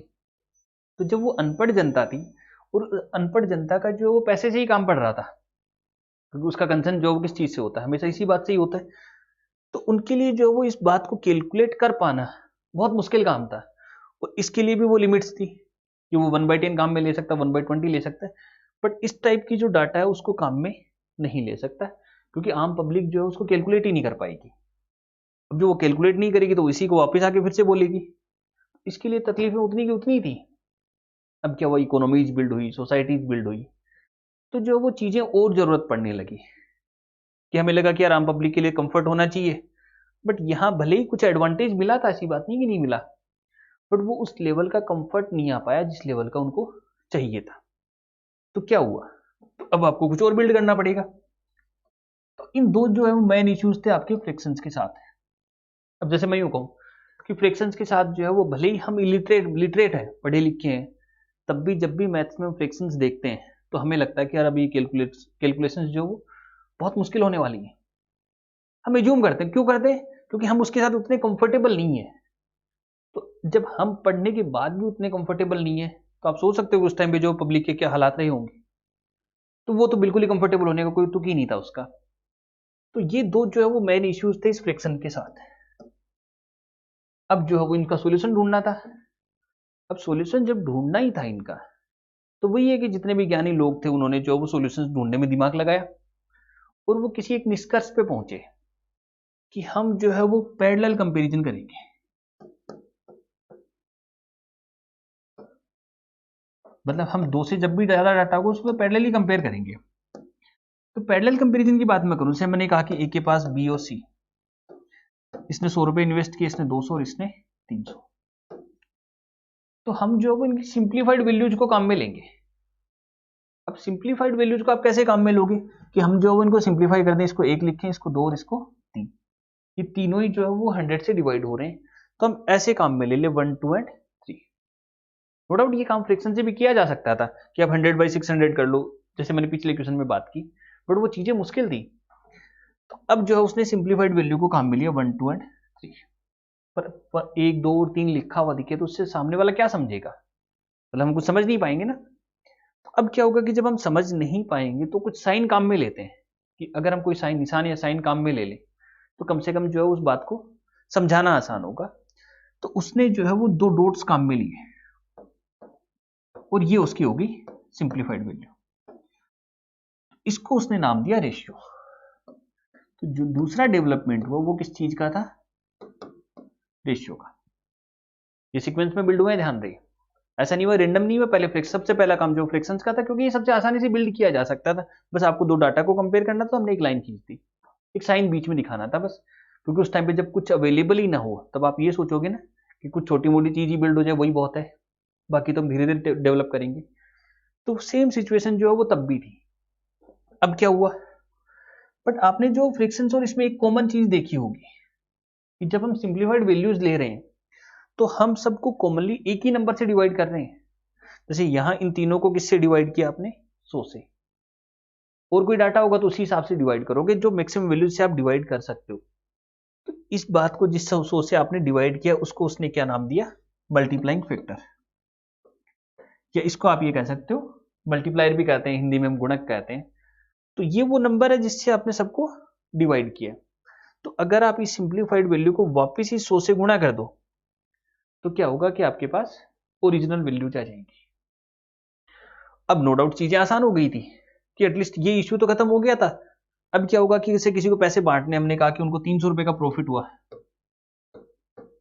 तो जब वो अनपढ़ जनता थी और अनपढ़ जनता का जो पैसे से ही काम पड़ रहा था, क्योंकि उसका कंसर्न जो किस चीज से होता है, हमेशा इसी बात से ही होता है, तो उनके लिए जो वो इस बात को कैलकुलेट कर पाना बहुत मुश्किल काम था। और इसके लिए भी वो लिमिट्स थी कि वो 1/10 काम में ले सकता है, 1/20 ले सकता है, बट इस टाइप की जो डाटा है उसको काम में नहीं ले सकता, क्योंकि आम पब्लिक जो है उसको कैलकुलेट ही नहीं कर पाएगी। अब जो वो कैलकुलेट नहीं करेगी तो इसी को वापस आके फिर से बोलेगी, इसके लिए तकलीफें उतनी की उतनी थी। अब क्या हुआ, इकोनॉमीज बिल्ड हुई, सोसाइटीज बिल्ड हुई, तो जो वो चीजें और जरूरत पड़ने लगी कि हमें लगा कि यार आम पब्लिक के लिए कंफर्ट होना चाहिए। बट यहाँ भले ही कुछ एडवांटेज मिला था, ऐसी बात नहीं कि नहीं मिला, बट वो उस लेवल का कंफर्ट नहीं आ पाया जिस लेवल का उनको चाहिए था। तो क्या हुआ, तो अब आपको कुछ और बिल्ड करना पड़ेगा। तो इन दो जो है वो मेन इश्यूज थे आपके फ्रिक्शंस के साथ। अब जैसे मैं यूं कहूं कि फ्रिक्शंस के साथ जो है वो भले ही हम लिटरेट है, पढ़े लिखे हैं, तब भी जब भी मैथ्स में फ्रिक्शंस देखते हैं तो हमें लगता है कि यार अभी कैलकुलेशंस जो वो बहुत मुश्किल होने वाली है। हम एज्यूम करते हैं, क्यों करते हैं, क्योंकि हम उसके साथ उतने कंफर्टेबल नहीं है। तो जब हम पढ़ने के बाद भी उतने कंफर्टेबल नहीं है, तो आप सोच सकते हो कि उस टाइम पे जो पब्लिक के क्या हालात रहे होंगे। तो वो तो बिल्कुल ही कंफर्टेबल होने का कोई तुक ही नहीं था उसका। तो ये दो जो है वो मेन इश्यूज थे इस फ्रिक्शन के साथ। अब जो है वो इनका सोल्यूशन ढूंढना था। अब सोल्यूशन जब ढूंढना ही था इनका, तो वही है कि जितने भी ज्ञानी लोग थे उन्होंने जो वो सोल्यूशन ढूंढने में दिमाग लगाया और वो किसी एक निष्कर्ष पे पहुंचे कि हम जो है वो पैरेलल कंपैरिजन करेंगे। मतलब हम दो से जब भी ज्यादा डाटा को उसको पैरेलली कंपेयर करेंगे। तो पैरेलल कंपैरिजन की बात मैं करूं, जैसे मैंने कहा कि ए के पास बी और सी, इसने 100 रुपए इन्वेस्ट किए, इसने 200 और इसने 300। तो हम जो है वो इनकी सिंप्लीफाइड वैल्यूज को काम में लेंगे। अब सिंप्लीफाइड वैल्यूज को आप कैसे काम में लोगे कि हम जो है वो इनको सिंप्लीफाई कर दें, इसको 1 लिखें, इसको 2 और इसको 3। ये तीनों ही जो है वो 100 से डिवाइड हो रहे हैं, तो हम ऐसे काम में ले ले 1, 2 एंड 3। नो डाउट ये काम फ्रिक्शन से भी किया जा सकता था कि आप 100/600 कर लो, जैसे मैंने पिछले क्वेश्चन में बात की, बट वो चीजें मुश्किल थी। तो अब जो है उसने सिंप्लीफाइड वैल्यू को काम में लिया 1, 2 एंड 3। पर 1, 2 और 3 लिखा हुआ दिखे तो उससे सामने वाला क्या समझेगा, मतलब हम कुछ समझ नहीं पाएंगे ना। तो अब क्या होगा कि जब हम समझ नहीं पाएंगे तो कुछ साइन काम में लेते हैं कि अगर हम कोई साइन, निशान या साइन काम में ले लें तो कम से कम जो है उस बात को समझाना आसान होगा। तो उसने जो है वो 2 डॉट्स काम में लिए, और ये उसकी होगी सिंप्लीफाइड वैल्यू। इसको उसने नाम दिया रेशियो। तो जो दूसरा डेवलपमेंट हुआ वो किस चीज का था? रेशियो का। ये सीक्वेंस में बिल्ड हुआ है, ध्यान रहिए, ऐसा नहीं हुआ, रेंडम नहीं हुआ। पहले फ्रिक्शन, सबसे पहला काम जो फ्रिक्शंस का था, क्योंकि ये सबसे आसानी से बिल्ड किया जा सकता था। बस आपको दो डाटा को कंपेयर करना, तो हमने एक लाइन खींच दी, एक साइन बीच में दिखाना था बस। क्योंकि उस टाइम पे जब कुछ अवेलेबल ही ना हो, तब आप ये सोचोगे ना कि कुछ छोटी मोटी चीज ही बिल्ड हो जाए, वही बहुत है, बाकी तो हम धीरे धीरे डेवलप करेंगे। तो सेम सिचुएशन जो है वो तब भी थी। अब क्या हुआ? बट आपने जो फ्रिक्शंस और इसमें एक कॉमन चीज देखी होगी कि जब हम सिंप्लीफाइड वैल्यूज ले रहे हैं तो हम सबको कॉमनली एक ही नंबर से डिवाइड कर रहे हैं। जैसे यहां इन तीनों को किससे डिवाइड किया आपने? 100 से। और कोई डाटा होगा तो उसी हिसाब से डिवाइड करोगे, जो मैक्सिमम वैल्यू से आप डिवाइड कर सकते हो। तो इस बात को जिस 100 से आपने डिवाइड किया, उसको उसने क्या नाम दिया? Multiplying factor. या इसको आप ये कह सकते हो, मल्टीप्लायर भी कहते हैं, हिंदी में हम गुणक कहते हैं। तो ये वो नंबर है जिससे आपने सबको डिवाइड किया। तो अगर आप इस सिंप्लीफाइड वैल्यू को वापस ही 100 से गुणा कर दो, तो क्या होगा कि आपके पास ओरिजिनल वैल्यूज आ जाएंगी। अब नो डाउट चीजें आसान हो गई थी कि एटलीस्ट ये इश्यू तो खत्म हो गया था। अब क्या होगा कि जैसे किसी को पैसे बांटने, हमने कहा कि उनको 300 रुपए का प्रॉफिट हुआ,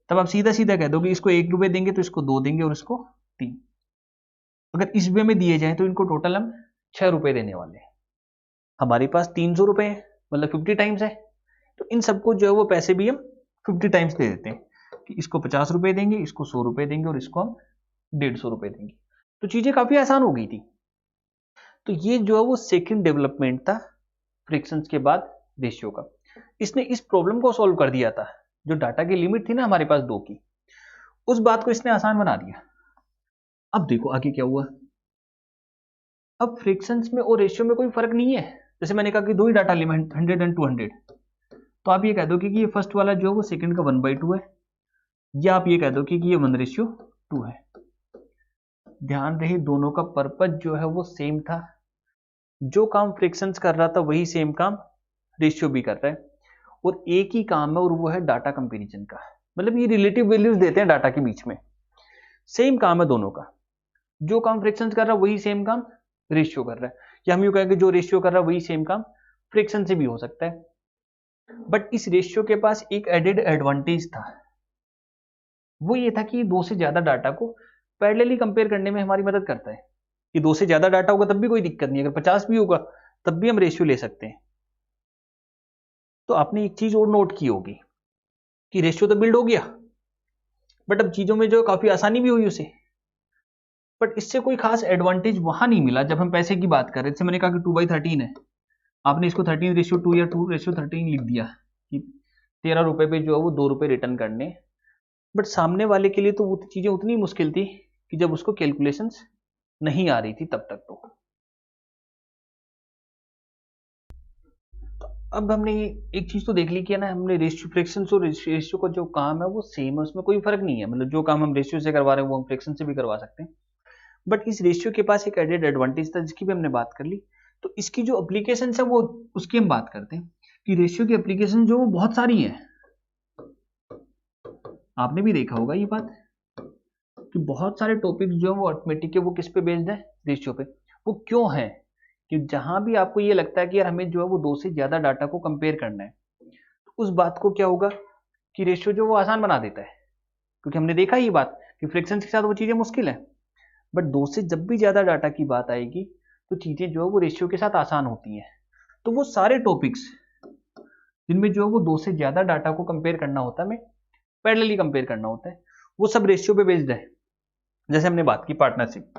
तब आप सीधा सीधा कह दोगे इसको 1 रुपए देंगे तो इसको 2 देंगे और इसको 3। अगर इस वे में दिए जाए तो इनको टोटल हम 6 रुपए देने वाले हैं। हमारे पास 300 रुपए है, मतलब 50 टाइम्स है। तो इन सबको जो है वो पैसे भी हम 50 टाइम्स दे देते हैं कि इसको 50 रुपए देंगे, इसको 100 रुपए देंगे और इसको हम 150 रुपए देंगे। तो चीजें काफी आसान हो गई थी। तो ये जो है वो सेकंड डेवलपमेंट था फ्रिक्शंस के बाद रेशियो का। इसने इस प्रॉब्लम को सॉल्व कर दिया था, जो डाटा की लिमिट थी ना हमारे पास 2 की, उस बात को इसने आसान बना दिया। अब देखो आगे क्या हुआ। अब फ्रिक्शंस में और रेशियो में कोई फर्क नहीं है। जैसे मैंने कहा कि दो ही डाटा लिमिट 100 एंड 200, तो आप ये कह दो कि ये फर्स्ट वाला जो है वो सेकंड का 1/2 है, या आप ये कह दो कि ये 1:2 है। ध्यान रहे दोनों का पर्पज जो है वो सेम था। जो काम फ्रिक्शंस कर रहा था वही सेम काम रेशियो भी कर रहा है, और एक ही काम है और वो है डाटा कंपैरिजन का। मतलब ये रिलेटिव वैल्यूज देते हैं डाटा के बीच में, सेम काम है दोनों का। जो काम फ्रिक्शंस कर रहा है वही सेम काम रेशियो कर रहा है, या हम यूं कहेंगे जो रेशियो कर रहा है वही सेम काम फ्रिक्शन से भी हो सकता है। बट इस रेशियो के पास एक एडेड एडवांटेज था, वो ये था कि 2 से ज्यादा डाटा को पैरेलली कंपेयर करने में हमारी मदद करता है। कि 2 से ज्यादा डाटा होगा तब भी कोई दिक्कत नहीं, अगर 50 भी होगा तब भी हम रेशियो ले सकते हैं। तो आपने एक चीज और नोट की होगी कि रेशियो तो बिल्ड हो गया, बट अब चीजों में जो काफी आसानी भी हुई उसे। बट इससे कोई खास एडवांटेज वहां नहीं मिला जब हम पैसे की बात कर रहे थे। मैंने कहा कि 2/13 है, आपने इसको 13:2 या 2:13 लिख दिया कि 13 रुपए पे जो है वो 2 रुपए रिटर्न करने। बट सामने वाले के लिए तो वो चीजें उतनी मुश्किल थी कि जब उसको कैलकुलेशंस नहीं आ रही थी तब तक। तो अब हमने एक चीज तो देख ली कि ना, हमने रेशियो फ्रिक्शंस और रेशियो का जो काम है वो सेम है, उसमें कोई फर्क नहीं है। मतलब जो काम हम रेशियो से करवा रहे हैं वो हम फ्रिक्शन से भी करवा सकते हैं। बट इस रेशियो के पास एक एडेड एडवांटेज था जिसकी भी हमने बात कर ली। तो इसकी जो एप्लीकेशन है वो उसकी हम बात करते हैं कि रेशियो की एप्लीकेशन जो वो बहुत सारी है। आपने भी देखा होगा ये बात कि बहुत सारे टॉपिक जो है वो अर्थमेटिक के वो किस पे बेस्ड है? रेशियो पे। वो क्यों है? कि जहां भी आपको ये लगता है कि यार हमें जो है वो 2 से ज्यादा डाटा को कंपेयर करना है, तो उस बात को क्या होगा कि रेशियो जो वो आसान बना देता है। क्योंकि हमने देखा ये बात कि फ्रिक्शन के साथ वो चीजें मुश्किल है, बट 2 से जब भी ज्यादा डाटा की बात आएगी तो चीजें जो है वो रेशियो के साथ आसान होती हैं। तो वो सारे टॉपिक्स जिनमें जो है वो 2 से ज्यादा डाटा को कंपेयर करना होता है, हमें पैरेलली कंपेयर करना होता है, वो सब रेशियो पे बेस्ड है। जैसे हमने बात की पार्टनरशिप।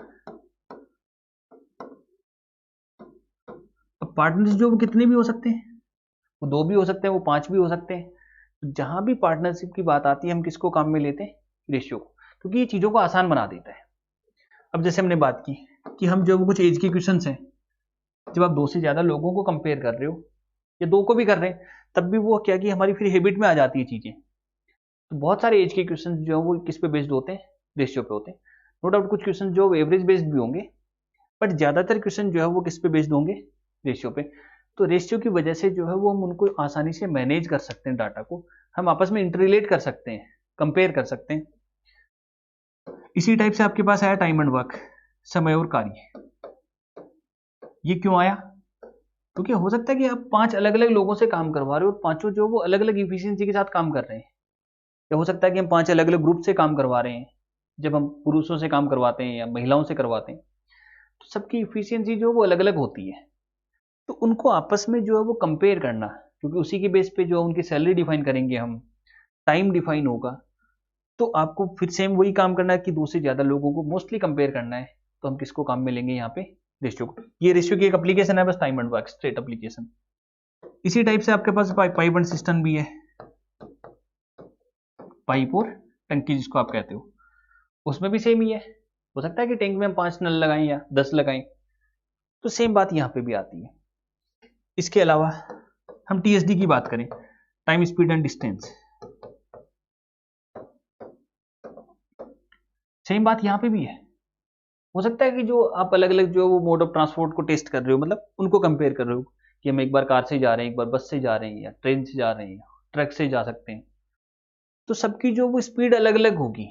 अब पार्टनरशिप जो वो कितने भी हो सकते हैं, वो 2 भी हो सकते हैं, वो 5 भी हो सकते हैं। तो जहां भी पार्टनरशिप की बात आती है हम किसको काम में लेते हैं? रेशियो को, क्योंकि ये चीजों को आसान बना देता है। अब जैसे हमने बात की कि हम जो कुछ एज के क्वेश्चंस हैं, जब आप 2 से ज्यादा लोगों को कंपेयर कर रहे हो या 2 को भी कर रहे हैं, तब भी वो क्या कि हमारी फिर हैबिट में आ जाती है चीजें। तो बहुत सारे एज के क्वेश्चन जो है वो किस पे बेस्ड होते हैं? रेशियो पे होते हैं। नो डाउट कुछ क्वेश्चन जो एवरेज बेस्ड भी होंगे, बट ज्यादातर क्वेश्चन जो है वो किस पे बेस्ड होंगे? रेशियो पे। तो रेशियो की वजह से जो है वो हम उनको आसानी से मैनेज कर सकते हैं, डाटा को हम आपस में इंटररिलेट कर सकते हैं, कंपेयर कर सकते हैं। इसी टाइप से आपके पास आया टाइम एंड वर्क। समय और कार्य। ये क्यों आया? क्योंकि हो सकता है कि आप 5 अलग अलग लोगों से काम करवा रहे हो और पांचों जो वो अलग अलग इफिशियंसी के साथ काम कर रहे हैं। या हो सकता है कि हम 5 अलग अलग ग्रुप से काम करवा रहे हैं। जब हम पुरुषों से काम करवाते हैं या महिलाओं से करवाते हैं तो सबकी इफिशियंसी जो वो अलग अलग होती है। तो उनको आपस में जो है वो कंपेयर करना, क्योंकि उसी के बेस पे जो उनकी सैलरी डिफाइन करेंगे हम, टाइम डिफाइन होगा। तो आपको फिर सेम वही काम करना है कि 2 से ज्यादा लोगों को मोस्टली कंपेयर करना है। तो हम किसको काम में लेंगे यहाँ पे? रेशियो को। ये रेशियो की एक एप्लीकेशन है, बस time and work straight application. इसी टाइप से आपके पास पाइप एंड सिस्टम भी है, पाइप और टंकी जिसको आप कहते हो, उसमें भी सेम ही है। हो सकता है कि टैंक में हम 5 नल लगाएं या 10 लगाएं, तो सेम बात यहाँ पे भी आती है। इसके अलावा हम टीएसडी की बात करें, time speed and distance, same बात यहाँ पे भी है। हो सकता है कि जो आप अलग अलग जो वो मोड ऑफ ट्रांसपोर्ट को टेस्ट कर रहे हो, मतलब उनको कंपेयर कर रहे हो कि हम एक बार कार से जा रहे हैं, एक बार बस से जा रहे हैं, या ट्रेन से जा रहे हैं, या ट्रक से जा सकते हैं, तो सबकी जो वो स्पीड अलग अलग होगी।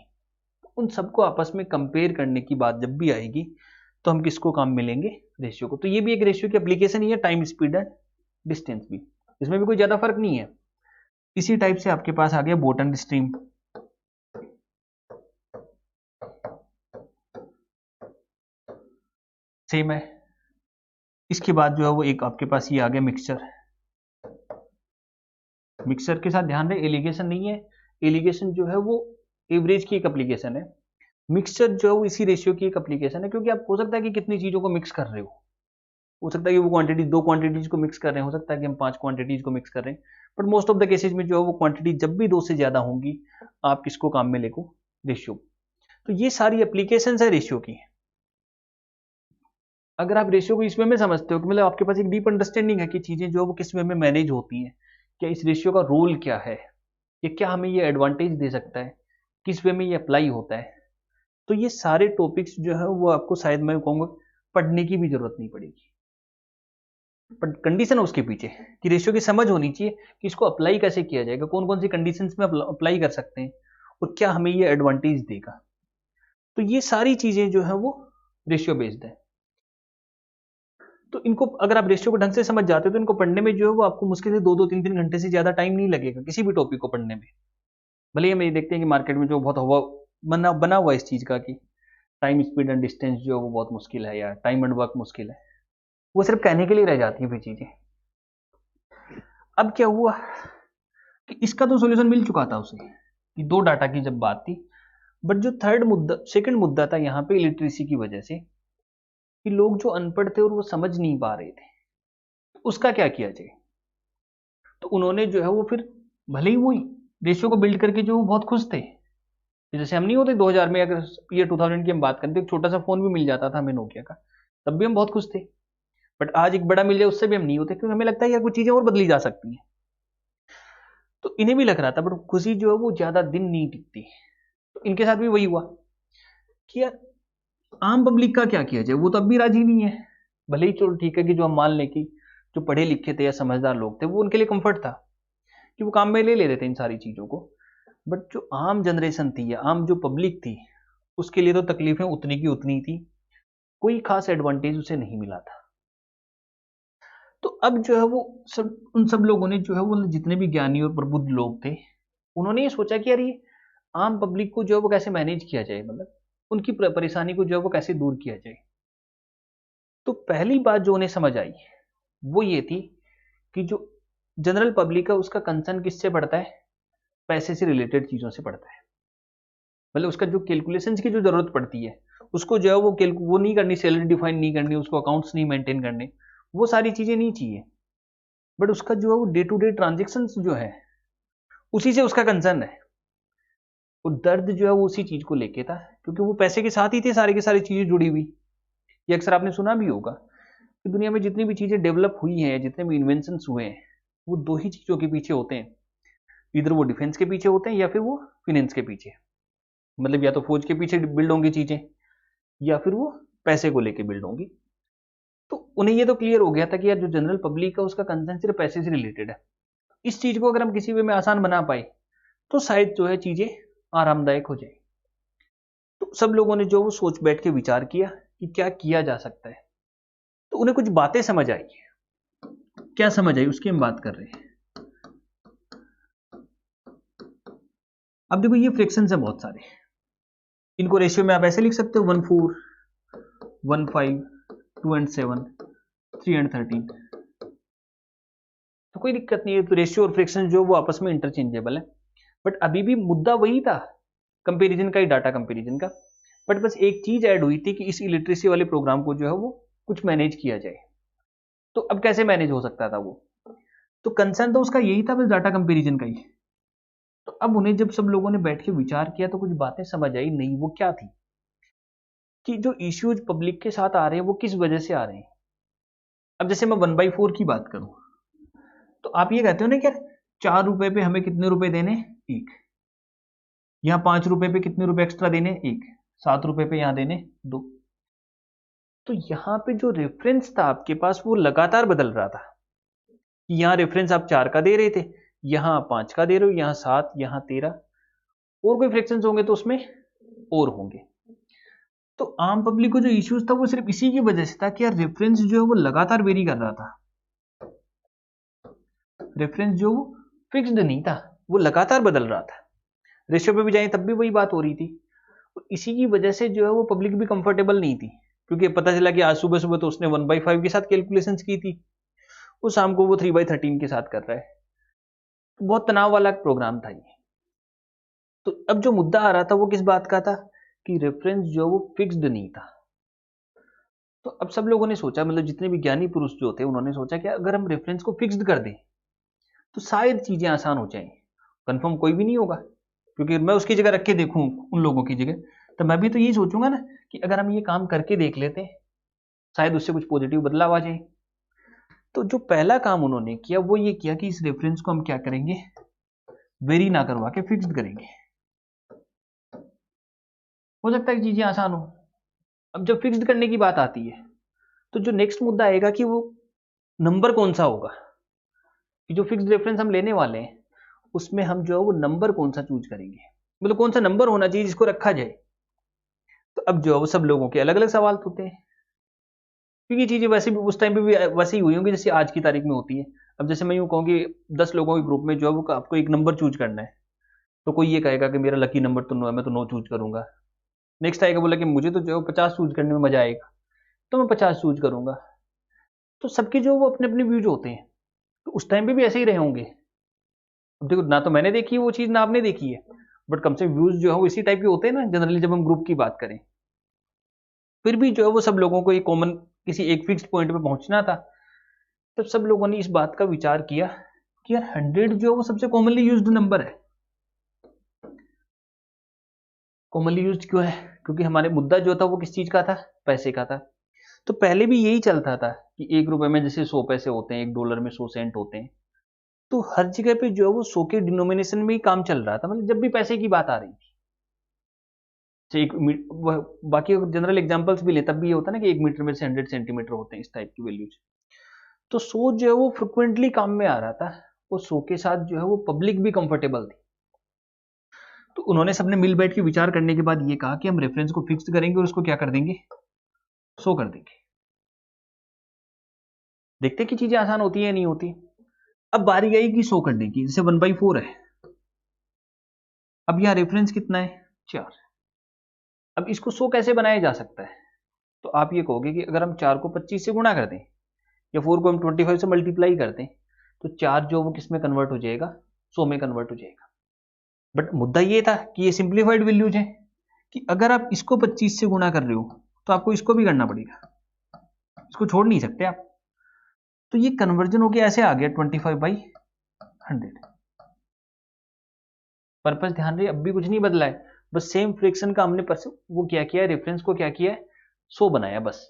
उन सबको आपस में कंपेयर करने की बात जब भी आएगी तो हम किसको काम में लेंगे? रेशियो को। तो ये भी एक रेशियो की एप्लीकेशन ही है, टाइम स्पीड एंड डिस्टेंस भी। इसमें भी कोई ज्यादा फर्क नहीं है। इसी टाइप से आपके पास आ गया बोट एंड स्ट्रीम। सेम है। इसके बाद जो है वो एक आपके पास ये आ गया मिक्सचर। मिक्सचर के साथ ध्यान रहे एलिगेशन नहीं है, एलिगेशन जो है वो एवरेज की एक एप्लीकेशन है। मिक्सचर जो है वो इसी रेशियो की एक एप्लीकेशन है, क्योंकि आप हो सकता है कि कितनी चीजों को मिक्स कर रहे हो सकता है कि वो क्वांटिटी 2 क्वांटिटीज को मिक्स कर रहे हैं, हो सकता है कि हम 5 क्वांटिटीज को मिक्स कर रहे हैं, but most of the cases में जो है वो क्वांटिटी जब भी 2 से ज्यादा होंगी आप किसको काम में लेको? रेशियो। तो ये सारी एप्लीकेशन है रेशियो की। अगर आप रेशियो को इस वे में समझते हो कि मतलब आपके पास एक डीप अंडरस्टैंडिंग है कि चीजें जो है वो किस वे में मैनेज होती हैं, क्या इस रेशियो का रोल क्या है, ये क्या हमें ये एडवांटेज दे सकता है, किस वे में ये अप्लाई होता है, तो ये सारे टॉपिक्स जो है वो आपको शायद मैं कहूँगा पढ़ने की भी जरूरत नहीं पड़ेगी। बट कंडीशन है उसके पीछे कि रेशियो की समझ होनी चाहिए कि इसको अप्लाई कैसे किया जाएगा, कौन कौन सी कंडीशंस में अप्लाई कर सकते हैं और क्या हमें ये एडवांटेज देगा। तो ये सारी चीजें जो है वो रेशियो बेस्ड है। तो इनको अगर आप रेशियो को ढंग से समझ जाते हो तो इनको पढ़ने में जो है वो आपको मुश्किल से 2-3 घंटे से ज्यादा टाइम नहीं लगेगा किसी भी टॉपिक को पढ़ने में। भले हम ये देखते हैं कि मार्केट में जो बहुत हवा बना हुआ इस चीज का कि टाइम स्पीड एंड डिस्टेंस जो है वो बहुत मुश्किल है या टाइम एंड वर्क मुश्किल है, वो सिर्फ कहने के लिए रह जाती है फिर चीजें। अब क्या हुआ कि इसका तो सॉल्यूशन मिल चुका था उसे कि 2 डाटा की जब बात थी, बट जो सेकंड मुद्दा था यहाँ पे इलिटरेसी की वजह से कि लोग जो अनपढ़ थे और वो समझ नहीं पा रहे थे, तो उसका क्या किया जाए। तो उन्होंने जो है वो फिर भले ही वो रेशियो को बिल्ड करके जो वो बहुत खुश थे, जैसे हम नहीं होते 2000 में, अगर ईयर 2000 की हम बात करें तो एक छोटा सा फोन भी मिल जाता था हमें नोकिया का, तब भी हम बहुत खुश थे। बट आज एक बड़ा मिल जाए उससे भी हम नहीं होते, क्योंकि हमें लगता है यार कुछ चीजें और बदली जा सकती हैं। तो इन्हें भी लग रहा था, बट खुशी जो है वो ज्यादा दिन नहीं टिकती। तो इनके साथ भी वही हुआ कि यार आम पब्लिक का क्या किया जाए, वो तो अब भी राजी नहीं है। भले ही चलो ठीक है कि जो हम मान लें कि जो पढ़े लिखे थे या समझदार लोग थे वो उनके लिए कंफर्ट था कि वो काम में ले लेते थे इन सारी चीजों को, बट जो आम जनरेशन थी या आम जो पब्लिक थी उसके लिए तो तकलीफें उतनी की उतनी थी, कोई खास एडवांटेज उसे नहीं मिला था। तो अब जो है वो उन सब लोगों ने जो है वो जितने भी ज्ञानी और प्रबुद्ध लोग थे उन्होंने ये सोचा कि यार ये आम पब्लिक को जो है वो कैसे मैनेज किया जाए, मतलब उनकी परेशानी को जो है वो कैसे दूर किया जाए। तो पहली बात जो उन्हें समझ आई वो ये थी कि जो जनरल पब्लिक है उसका कंसर्न किससे पड़ता है? पैसे से रिलेटेड चीजों से पड़ता है। मतलब उसका जो कैलकुलेशंस की जो जरूरत पड़ती है उसको जो है वो नहीं करनी, सैलरी डिफाइन नहीं करनी, उसको अकाउंट्स नहीं मेंटेन करने, वो सारी चीजें नहीं चाहिए। बट उसका जो है वो डे टू डे ट्रांजेक्शन जो है उसी से उसका कंसर्न है। वो दर्द जो है वो उसी चीज को लेके था, क्योंकि वो पैसे के साथ ही थे सारी की सारी चीजें जुड़ी हुई। ये अक्सर आपने सुना भी होगा कि दुनिया में जितनी भी चीजें डेवलप हुई हैं, जितने भी इन्वेंशन हुए हैं, वो 2 ही चीजों के पीछे होते हैं। इधर वो डिफेंस के पीछे होते हैं या फिर वो फिनेंस के पीछे। मतलब या तो फौज के पीछे बिल्ड होंगी चीजें या फिर वो पैसे को लेके बिल्ड होंगी। तो उन्हें ये तो क्लियर हो गया था कि यार जो जनरल पब्लिक है उसका कंसर्न सिर्फ पैसे से रिलेटेड है। इस चीज को अगर हम किसी वे में आसान बना पाए तो शायद जो है चीजें आरामदायक हो जाए। तो सब लोगों ने जो वो सोच बैठ के विचार किया कि क्या किया जा सकता है, तो उन्हें कुछ बातें समझ आई। क्या समझ आई उसकी हम बात कर रहे हैं। अब देखो ये फ्रैक्शंस है बहुत सारे, इनको रेशियो में आप ऐसे लिख सकते हो 1 4 1 5 2 and 7 3 and 13, तो कोई दिक्कत नहीं है। तो रेशियो और फ्रैक्शन जो वो आपस में इंटरचेंजेबल है, बट अभी भी मुद्दा वही था कंपैरिजन का ही, डाटा कंपैरिजन का। बट बस एक चीज ऐड हुई थी कि इस इलिटरेसी वाले प्रोग्राम को जो है वो कुछ मैनेज किया जाए। तो अब कैसे मैनेज हो सकता था वो, तो कंसर्न तो उसका यही था बस डाटा कंपैरिजन का ही। तो अब उन्हें जब सब लोगों ने बैठ के विचार किया तो कुछ बातें समझ आई। नहीं, वो क्या थी कि जो इश्यूज पब्लिक के साथ आ रहे हैं वो किस वजह से आ रहे हैं। अब जैसे मैं 1/4 की बात करूं, तो आप ये कहते हो ना कि यार 4 रुपए पे हमें कितने रुपए देने, 1। यहाँ 5 रुपए पे कितने रुपए एक्स्ट्रा देने, 1। 7 रुपए पे यहाँ देने 2। तो यहाँ पे जो रेफरेंस था आपके पास वो लगातार बदल रहा था। यहाँ रेफरेंस आप 4 का दे रहे थे, यहाँ 5 का दे रहे हो, यहाँ 7, यहाँ 13, और कोई फ्रैक्शंस होंगे तो उसमें और होंगे। तो आम पब्लिक को जो इश्यूज था वो सिर्फ इसी की वजह से था कि यार रेफरेंस जो है वो लगातार वेरी कर रहा था। रेफरेंस जो फिक्स्ड नहीं था, वो लगातार बदल रहा था। रेशियो पे भी जाए तब भी वही बात हो रही थी। तो इसी की वजह से जो है वो पब्लिक भी कंफर्टेबल नहीं थी, क्योंकि पता चला कि आज सुबह सुबह तो उसने 1/5 के साथ कैलकुलेशंस की थी, वो शाम को वो 3/13 के साथ कर रहा है। तो बहुत तनाव वाला प्रोग्राम था ये। तो अब जो मुद्दा आ रहा था वो किस बात का था कि रेफरेंस जो वो फिक्स्ड नहीं था। तो अब सब लोगों ने सोचा, मतलब जितने भी ज्ञानी पुरुष जो थे उन्होंने सोचा कि अगर हम रेफरेंस को फिक्स्ड कर दें तो शायद चीजें आसान हो जाएं। कंफर्म कोई भी नहीं होगा, क्योंकि मैं उसकी जगह रख के देखूं उन लोगों की जगह, तो मैं भी तो यही सोचूंगा ना कि अगर हम ये काम करके देख लेते हैं शायद उससे कुछ पॉजिटिव बदलाव आ जाए। तो जो पहला काम उन्होंने किया वो ये किया कि इस रेफरेंस को हम क्या करेंगे, वेरी ना करवा के फिक्स्ड करेंगे। हो सकता है कि चीजें आसान हो। अब जब फिक्स्ड करने की बात आती है तो जो नेक्स्ट मुद्दा आएगा कि वो नंबर कौन सा होगा, कि जो फिक्स्ड रेफरेंस हम लेने वाले हैं उसमें हम जो है वो नंबर कौन सा चूज करेंगे, मतलब कौन सा नंबर होना चाहिए जिसको रखा जाए। तो अब जो है वो सब लोगों के अलग अलग सवाल होते हैं, क्योंकि ये चीजें वैसे भी उस टाइम पे भी वैसे ही हुई होंगी जैसे आज की तारीख में होती है। अब जैसे मैं यूं कहूँ कि 10 लोगों के ग्रुप में जो है वो आपको एक नंबर चूज करना है, तो कोई ये कहेगा कि मेरा लकी नंबर तो 9 है, मैं तो 9 चूज करूंगा। नेक्स्ट आएगा बोला कि मुझे तो जो है 50 चूज करने में मजा आएगा, तो मैं 50 चूज करूंगा। तो सबके जो वो अपने अपने व्यूज होते हैं, तो उस टाइम पे भी ऐसे ही रहे होंगे। अब देखो ना तो मैंने देखी है वो चीज ना आपने देखी है, बट कम से व्यूज जो है वो इसी टाइप के होते हैं ना जनरली जब हम ग्रुप की बात करें। फिर भी जो है वो सब लोगों को एक कॉमन किसी एक फिक्स्ड पॉइंट पे पहुंचना था। तब सब लोगों ने इस बात का विचार किया कि यार 100 जो है वो सबसे कॉमनली यूज्ड नंबर है। कॉमनली यूज्ड क्यों है, क्योंकि हमारे मुद्दा जो था वो किस चीज का था, पैसे का था। तो पहले भी यही चलता था कि 1 रुपए में जैसे 100 पैसे होते हैं, $1 में 100 सेंट होते हैं। तो हर जगह पे जो है वो 100 के डिनोमिनेशन में ही काम चल रहा था, मतलब जब भी पैसे की बात आ रही थी। एक बाकी अगर जनरल एग्जांपल्स भी ले तब भी ये होता है ना कि 1 मीटर में से 100 सेंटीमीटर होते हैं, इस टाइप की वैल्यूज। तो 100 जो है वो फ्रिक्वेंटली काम में आ रहा था, वो 100 के साथ जो है वो पब्लिक भी कंफर्टेबल थी। तो उन्होंने सबने मिल बैठ के विचार करने के बाद ये कहा कि हम रेफरेंस को फिक्स करेंगे और उसको क्या कर देंगे, 100 कर देंगे। देखते कि चीजें आसान होती है या नहीं होती। अब बारी आई कि 100 करने की, जैसे 1/4 है। अब यहाँ रेफरेंस कितना है, 4। अब इसको 100 कैसे बनाया जा सकता है, तो आप ये कहोगे कि अगर हम 4 को 25 से गुणा कर दें या 4 को हम 25 से मल्टीप्लाई कर दें तो 4 जो वो किस में कन्वर्ट हो जाएगा, 100 में कन्वर्ट हो जाएगा। बट मुद्दा ये था कि ये सिंप्लीफाइड वैल्यूज है, कि अगर आप इसको 25 से गुणा कर रहे हो तो आपको इसको भी करना पड़ेगा, इसको छोड़ नहीं सकते आप। तो ये कन्वर्जन होके ऐसे आ गया 25/100। पर्पस ध्यान रहे अब भी कुछ नहीं बदला है, बस सेम फ्रैक्शन का हमने वो क्या किया है, रेफरेंस को क्या किया है, 100 बनाया बस।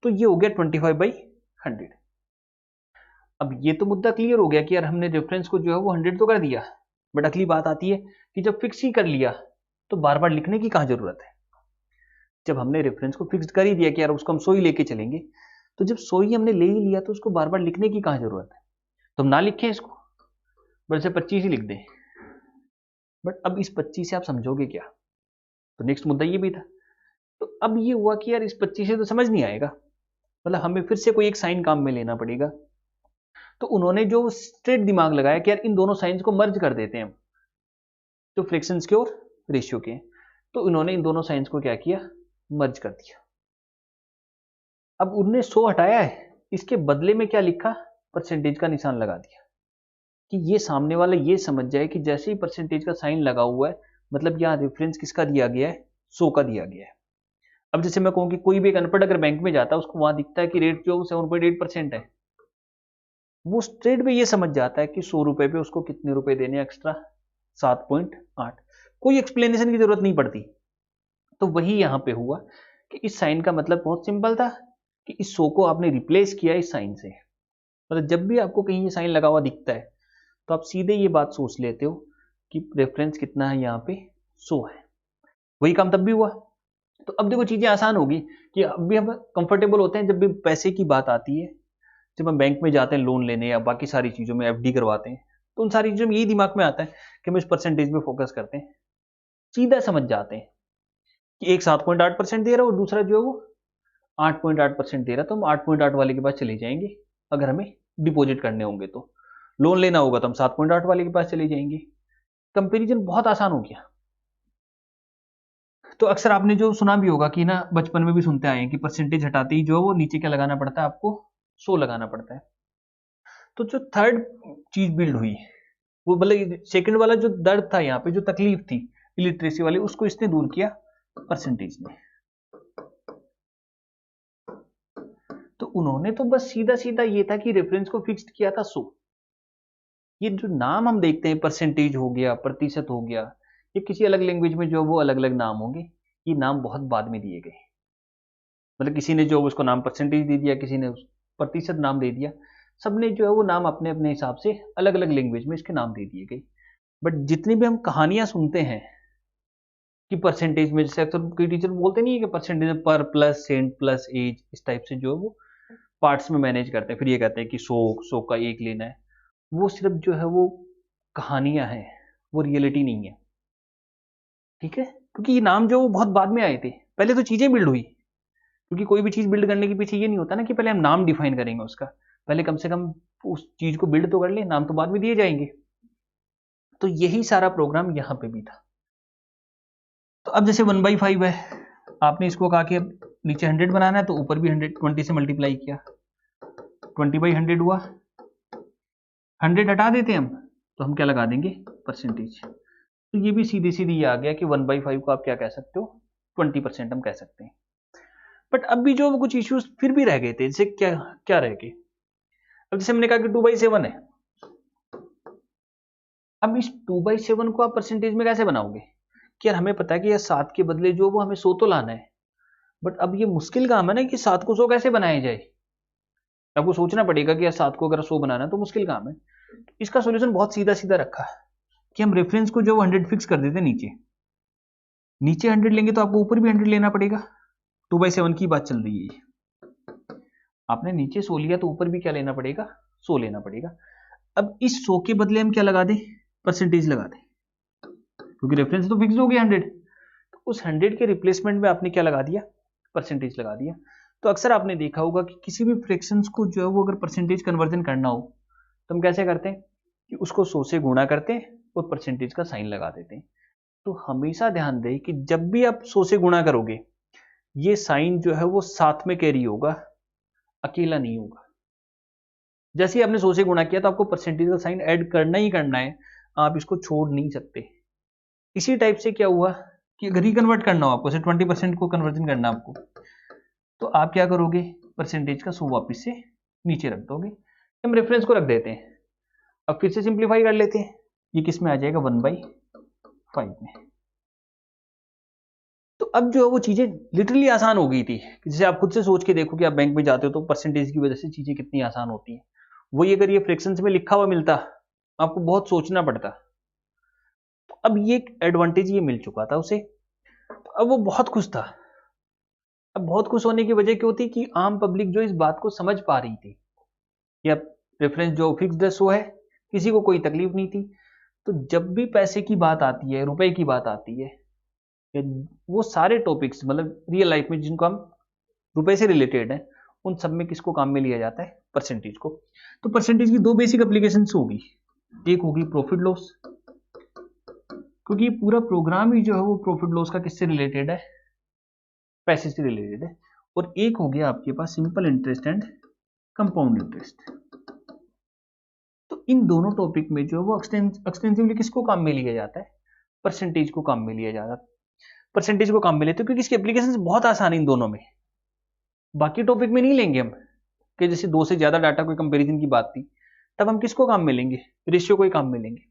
तो ये हो गया 25/100। अब ये तो मुद्दा क्लियर हो गया कि यार हमने रेफरेंस को जो है वो 100 तो कर दिया। बट अगली बात आती है कि जब फिक्स ही कर लिया तो बार बार लिखने की कहां जरूरत है। जब हमने रेफरेंस को फिक्स कर ही दिया कि यार उसको हम 100 ही लेके चलेंगे, तो जब 100 ही हमने ले ही लिया तो उसको बार बार लिखने की कहां जरूरत है। तो हम ना लिखें इसको, बस से 25 ही लिख दें। बट अब इस 25 से आप समझोगे क्या, तो नेक्स्ट मुद्दा ये भी था तो अब ये हुआ कि यार इस 25 से तो समझ नहीं आएगा, मतलब हमें फिर से कोई एक साइन काम में लेना पड़ेगा। तो उन्होंने जो स्ट्रेट दिमाग लगाया कि यार इन दोनों साइंस को मर्ज कर देते हैं, तो फ्रिक्शंस के और रेशियो के, तो इन्होंने इन दोनों साइंस को क्या किया, मर्ज कर दिया। अब उनने 100 हटाया है, इसके बदले में क्या लिखा, परसेंटेज का निशान लगा दिया, कि ये सामने वाला ये समझ जाए कि जैसे ही परसेंटेज का साइन लगा हुआ है, मतलब यहाँ रेफरेंस किसका दिया गया है, 100 का दिया गया है। अब जैसे मैं कहूँ कि कोई भी एक अनपढ़ अगर बैंक में जाता है, उसको वहां दिखता है कि रेट जो 7.8% है, वो स्ट्रेट में ये समझ जाता है कि 100 रुपए पे उसको कितने रुपए देने एक्स्ट्रा, 7.8। कोई एक्सप्लेनेशन की जरूरत नहीं पड़ती। तो वही यहां पे हुआ कि इस साइन का मतलब बहुत सिंपल था कि इस 100 को आपने रिप्लेस किया इस साइन से। मतलब जब भी आपको कहीं ये साइन लगा हुआ दिखता है, तो आप सीधे ये बात सोच लेते हो कि रेफरेंस कितना है, यहाँ पे 100 है। वही काम तब भी हुआ। तो अब देखो चीजें आसान होगी कि अब भी हम कंफर्टेबल होते हैं जब भी पैसे की बात आती है, जब हम बैंक में जाते हैं लोन लेने या बाकी सारी चीजों में एफडी करवाते हैं, तो उन सारी चीजों में यही दिमाग में आता है कि हम इस परसेंटेज में फोकस करते हैं, सीधा समझ जाते हैं कि एक 7.8% दे रहा है और दूसरा जो है वो 8.8% दे रहा है, तो हम 8.8 वाले के पास चले जाएंगे। अगर हमें डिपॉजिट करने होंगे तो, लोन लेना होगा तो हम 7.8 वाले के पास चले जाएंगे। कंपेरिजन बहुत आसान हो गया। तो अक्सर आपने जो सुना भी होगा कि ना, बचपन में भी सुनते आए हैं कि परसेंटेज हटाते ही जो है वो नीचे क्या लगाना पड़ता है, आपको 100 लगाना पड़ता है। तो जो थर्ड चीज बिल्ड हुई, वो मतलब सेकंड वाला जो दर्द था यहाँ पे, जो तकलीफ थी इलिटरेसी वाली, उसको इसने दूर किया परसेंटेज ने। तो उन्होंने तो बस सीधा सीधा ये था कि रेफरेंस को फिक्स्ड किया था 100। ये जो नाम हम देखते हैं, परसेंटेज हो गया, प्रतिशत हो गया, ये किसी अलग लैंग्वेज में जो वो अलग अलग नाम होंगे, ये नाम बहुत बाद में दिए गए। मतलब किसी ने जो उसको नाम परसेंटेज दे दिया, किसी ने प्रतिशत नाम दे दिया, सबने जो है वो नाम अपने अपने हिसाब से अलग अलग लैंग्वेज में इसके नाम दे दिए गए। बट जितनी भी हम कहानियां सुनते हैं कि परसेंटेज में, जैसे अक्सर कोई टीचर बोलते नहीं है कि परसेंटेज पर प्लस सेंट प्लस एज, इस टाइप से जो है वो पार्ट्स में मैनेज करते हैं, फिर ये कहते हैं कि 100 का एक लेना है, वो सिर्फ जो है वो कहानियां हैं, वो रियलिटी नहीं है। ठीक है, क्योंकि ये नाम जो बहुत बाद में आए थे, पहले तो चीजें बिल्ड हुई। क्योंकि कोई भी चीज बिल्ड करने के पीछे ये नहीं होता ना कि पहले हम नाम डिफाइन करेंगे उसका, पहले कम से कम उस चीज को बिल्ड तो कर ले, नाम तो बाद में दिए जाएंगे। तो यही सारा प्रोग्राम यहाँ पे भी था। तो अब जैसे 1/5 है, आपने इसको कहा कि अब नीचे 100 बनाना है, तो ऊपर भी 120 से मल्टीप्लाई किया, 20/100 हुआ। 100 हटा देते हैं हम, तो हम क्या लगा देंगे, परसेंटेज। तो ये भी सीधी सीधी ये आ गया कि 1/5 को आप क्या कह सकते हो, 20% हम कह सकते हैं। बट अब भी जो कुछ इश्यूज फिर भी रह गए थे, जैसे क्या क्या रह गए। अब जैसे हमने कहा कि 2/7 है, अब इस 2/7 को आप परसेंटेज में कैसे बनाओगे, कि यार हमें पता है कि यार 7 के बदले जो वो हमें 100 तो लाना है, बट अब ये मुश्किल काम है ना कि 7 को 100 कैसे बनाया जाए। आपको सोचना पड़ेगा कि यार 7 को अगर 100 बनाना है तो मुश्किल काम है। इसका सोल्यूशन बहुत सीधा सीधा रखा कि हम रेफरेंस को जो 100 फिक्स कर देते, नीचे नीचे 100 लेंगे तो आपको ऊपर भी 100 लेना पड़ेगा। 2/7 की बात चल रही है, आपने नीचे 100 लिया तो ऊपर भी क्या लेना पड़ेगा, 100 लेना पड़ेगा। अब इस 100 के बदले हम क्या लगा दें, परसेंटेज लगा दें, क्योंकि रेफरेंस तो फिक्स हो गया 100। तो उस 100 के रिप्लेसमेंट में आपने क्या लगा दिया, परसेंटेज लगा दिया। तो अक्सर आपने देखा होगा कि किसी भी फ्रैक्शंस को जो है वो अगर परसेंटेज कन्वर्जन करना हो, तो हम कैसे करते हैं कि उसको 100 से गुणा करते हैं और परसेंटेज का साइन लगा देते हैं। तो हमेशा ध्यान दें कि जब भी आप 100 से गुणा करोगे, ये साइन जो है वो साथ में कैरी होगा, अकेला नहीं होगा। जैसे ही आपने 100 से गुणा किया तो आपको परसेंटेज का साइन ऐड करना ही करना है, आप इसको छोड़ नहीं सकते। इसी टाइप से क्या हुआ कि अगर रिकन्वर्ट करना हो आपको, 20% को कन्वर्जन करना आपको, तो आप क्या करोगे, परसेंटेज का 100 वापिस से नीचे रख दोगे। हम रेफरेंस को रख देते हैं। अब फिर से सिंप्लीफाई कर लेते हैं, ये किस में आ जाएगा, 1/5 में। तो अब जो है वो चीजें लिटरली आसान हो गई थी। जैसे आप खुद से सोच के देखो कि आप बैंक में जाते हो तो परसेंटेज की वजह से चीजें कितनी आसान होती हैं। वही अगर ये फ्रैक्शंस में लिखा हुआ मिलता, आपको बहुत सोचना पड़ता। तो अब ये एडवांटेज ये मिल चुका था उसे, तो अब वो बहुत खुश था। अब बहुत खुश होने की वजह क्या होती कि आम पब्लिक जो इस बात को समझ पा रही थी कि अब रेफरेंस जो फिक्स्ड है 100 है, किसी को कोई तकलीफ नहीं थी। तो जब भी पैसे की बात आती है, रुपए की बात आती है, या वो सारे टॉपिक्स मतलब रियल लाइफ में जिनको हम रुपए से रिलेटेड है, उन सब में किसको काम में लिया जाता है, परसेंटेज को। तो परसेंटेज की दो बेसिक एप्लीकेशन होगी, एक होगी प्रॉफिट लॉस, क्योंकि ये पूरा प्रोग्राम ही जो है वो प्रॉफिट लॉस का किससे रिलेटेड है, पैसे से रिलेटेड है। और एक हो गया आपके पास simple interest and compound interest. तो इन दोनों टॉपिक में जो है वो एक्सटेंसिवली किसको काम में लिया जाता है, परसेंटेज को काम में लिया जाता है। परसेंटेज को काम में लेते हैं क्योंकि इसकी एप्लीकेशन बहुत आसान है इन दोनों में, बाकी टॉपिक में नहीं लेंगे हम। कि जैसे दो से ज्यादा डाटा कोई कंपैरिजन की बात थी, तब हम किसको काम में लेंगे, रेशियो को ही काम में लेंगे।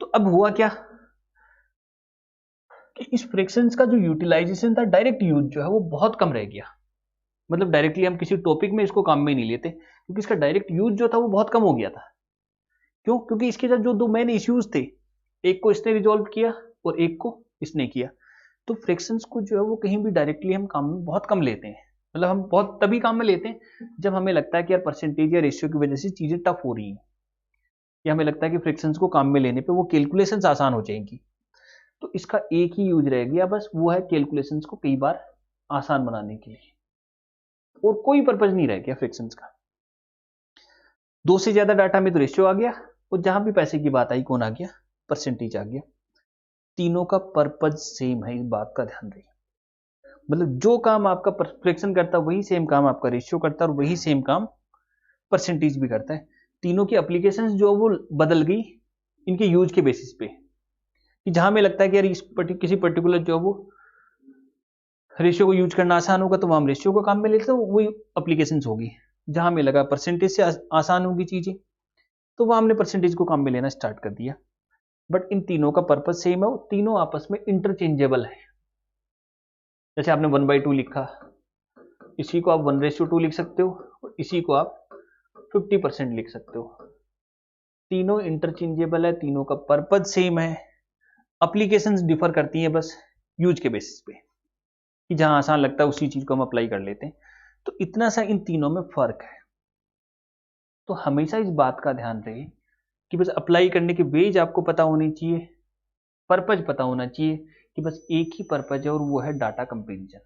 तो अब हुआ क्या कि इस फ्रैक्शंस का जो यूटिलाइजेशन था, डायरेक्ट यूज जो है वो बहुत कम रह गया। मतलब डायरेक्टली हम किसी टॉपिक में इसको काम में नहीं लेते, क्योंकि इसका डायरेक्ट यूज जो था वो बहुत कम हो गया था। क्यों? क्योंकि इसके साथ जो दो मेन इश्यूज थे, एक को इसने रिजॉल्व किया और एक को इसने किया। तो फ्रैक्शंस को जो है वो कहीं भी डायरेक्टली हम काम में बहुत कम लेते हैं। मतलब हम बहुत तभी काम में लेते हैं जब हमें लगता है कि यार परसेंटेज या रेशियो की वजह से चीजें टफ हो रही हैं, या हमें लगता है कि फ्रैक्शंस को काम में लेने पे वो कैलकुलेशंस आसान हो जाएंगी। तो इसका एक ही यूज रह गया बस, वो है कैलकुलेशंस को कई बार आसान बनाने के लिए, और कोई पर्पज नहीं रह गया फ्रैक्शंस का। दो से ज्यादा डाटा में तो रेशियो आ गया, और जहां भी पैसे की बात आई कौन आ गया, परसेंटेज आ गया। तीनों का पर्पज सेम है, इस बात का ध्यान रखिए। मतलब जो काम आपका फ्रैक्शन करता है वही सेम काम आपका रेशियो करता है, और वही सेम काम परसेंटेज भी करता है। तीनों की एप्लीकेशंस जो वो बदल गई इनके यूज के बेसिस पे, कि जहां में लगता है कि यार किसी पर्टिकुलर जो वो रेशियो को यूज करना आसान होगा तो वहां हम रेशियो को काम में लेते हैं, वही एप्लीकेशंस होगी। जहां में लगा परसेंटेज से आसान होगी चीजें, तो वहां हमने परसेंटेज को काम में लेना स्टार्ट कर दिया। बट इन तीनों का पर्पज सेम है, तीनों आपस में इंटरचेंजेबल है। जैसे आपने 1/2 लिखा, इसी को आप 1:2 लिख सकते हो, और इसी को आप 50% लिख सकते हो। तीनों इंटरचेंजेबल है, तीनों का पर्पज सेम है, एप्लीकेशंस डिफर करती हैं बस यूज के बेसिस पे, कि जहां आसान लगता है उसी चीज को हम अप्लाई कर लेते हैं। तो इतना सा इन तीनों में फर्क है। तो हमेशा इस बात का ध्यान रहे कि बस अप्लाई करने की वेज आपको पता होनी चाहिए, पर्पज पता होना चाहिए, कि बस एक ही पर्पज है और वो है डाटा कंपेरिजन।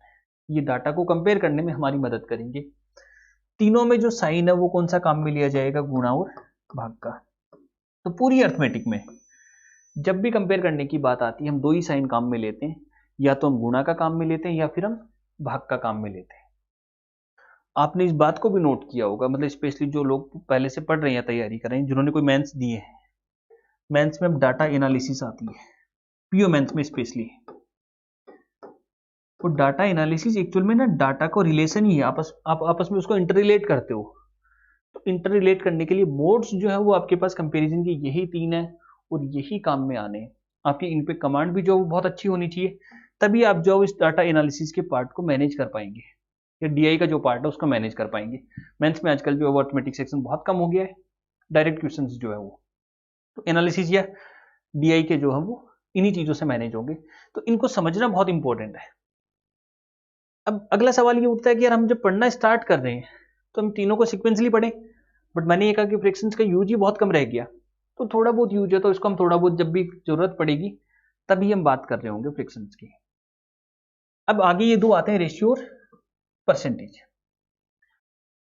ये डाटा को कंपेयर करने में हमारी मदद करेंगे। तीनों में जो साइन है वो कौन सा काम में लिया जाएगा, गुणा और भाग का। तो पूरी अर्थमेटिक में जब भी कंपेयर करने की बात आती है हम दो ही साइन काम में लेते हैं, या तो हम गुणा का काम में लेते हैं या फिर हम भाग का काम में लेते हैं। आपने इस बात को भी नोट किया होगा, मतलब स्पेशली जो लोग पहले से पढ़ रहे हैं, तैयारी कर रहे हैं, जिन्होंने कोई मेंस दिए हैं, मेंस में अब डाटा एनालिसिस आती है, पीओ मेंस में स्पेशली। और डाटा एनालिसिस एक्चुअल में ना डाटा को रिलेशन ही है, आप आपस में उसको इंटर रिलेट करते हो। तो इंटर रिलेट करने के लिए मोड्स जो है वो आपके पास कंपैरिजन के यही तीन है, और यही काम में आने हैं। आपकी इन पे कमांड भी जो बहुत अच्छी होनी चाहिए, तभी आप जो इस डाटा एनालिसिस के पार्ट को मैनेज कर पाएंगे, या डीआई का जो पार्ट है उसको मैनेज कर पाएंगे। मेंस में आजकल जो है वो ऑटोमेटिक सेक्शन बहुत कम हो गया है, डायरेक्ट क्वेश्चन जो है वो, तो एनालिसिस या डीआई के जो है वो इन्हीं चीजों से मैनेज होंगे। तो इनको समझना बहुत इंपॉर्टेंट है। अब अगला सवाल ये उठता है कि यार हम जब पढ़ना स्टार्ट कर रहे हैं तो हम तीनों को सिक्वेंसली पढ़ें, बट मैंने ये कहा कि फ्रैक्शंस का यूज ही बहुत कम रह गया, तो थोड़ा बहुत यूज है तो इसको हम थोड़ा बहुत जब भी जरूरत पड़ेगी तभी हम बात कर रहे होंगे फ्रैक्शंस की। अब आगे ये दो आते हैं, रेशियो और परसेंटेज।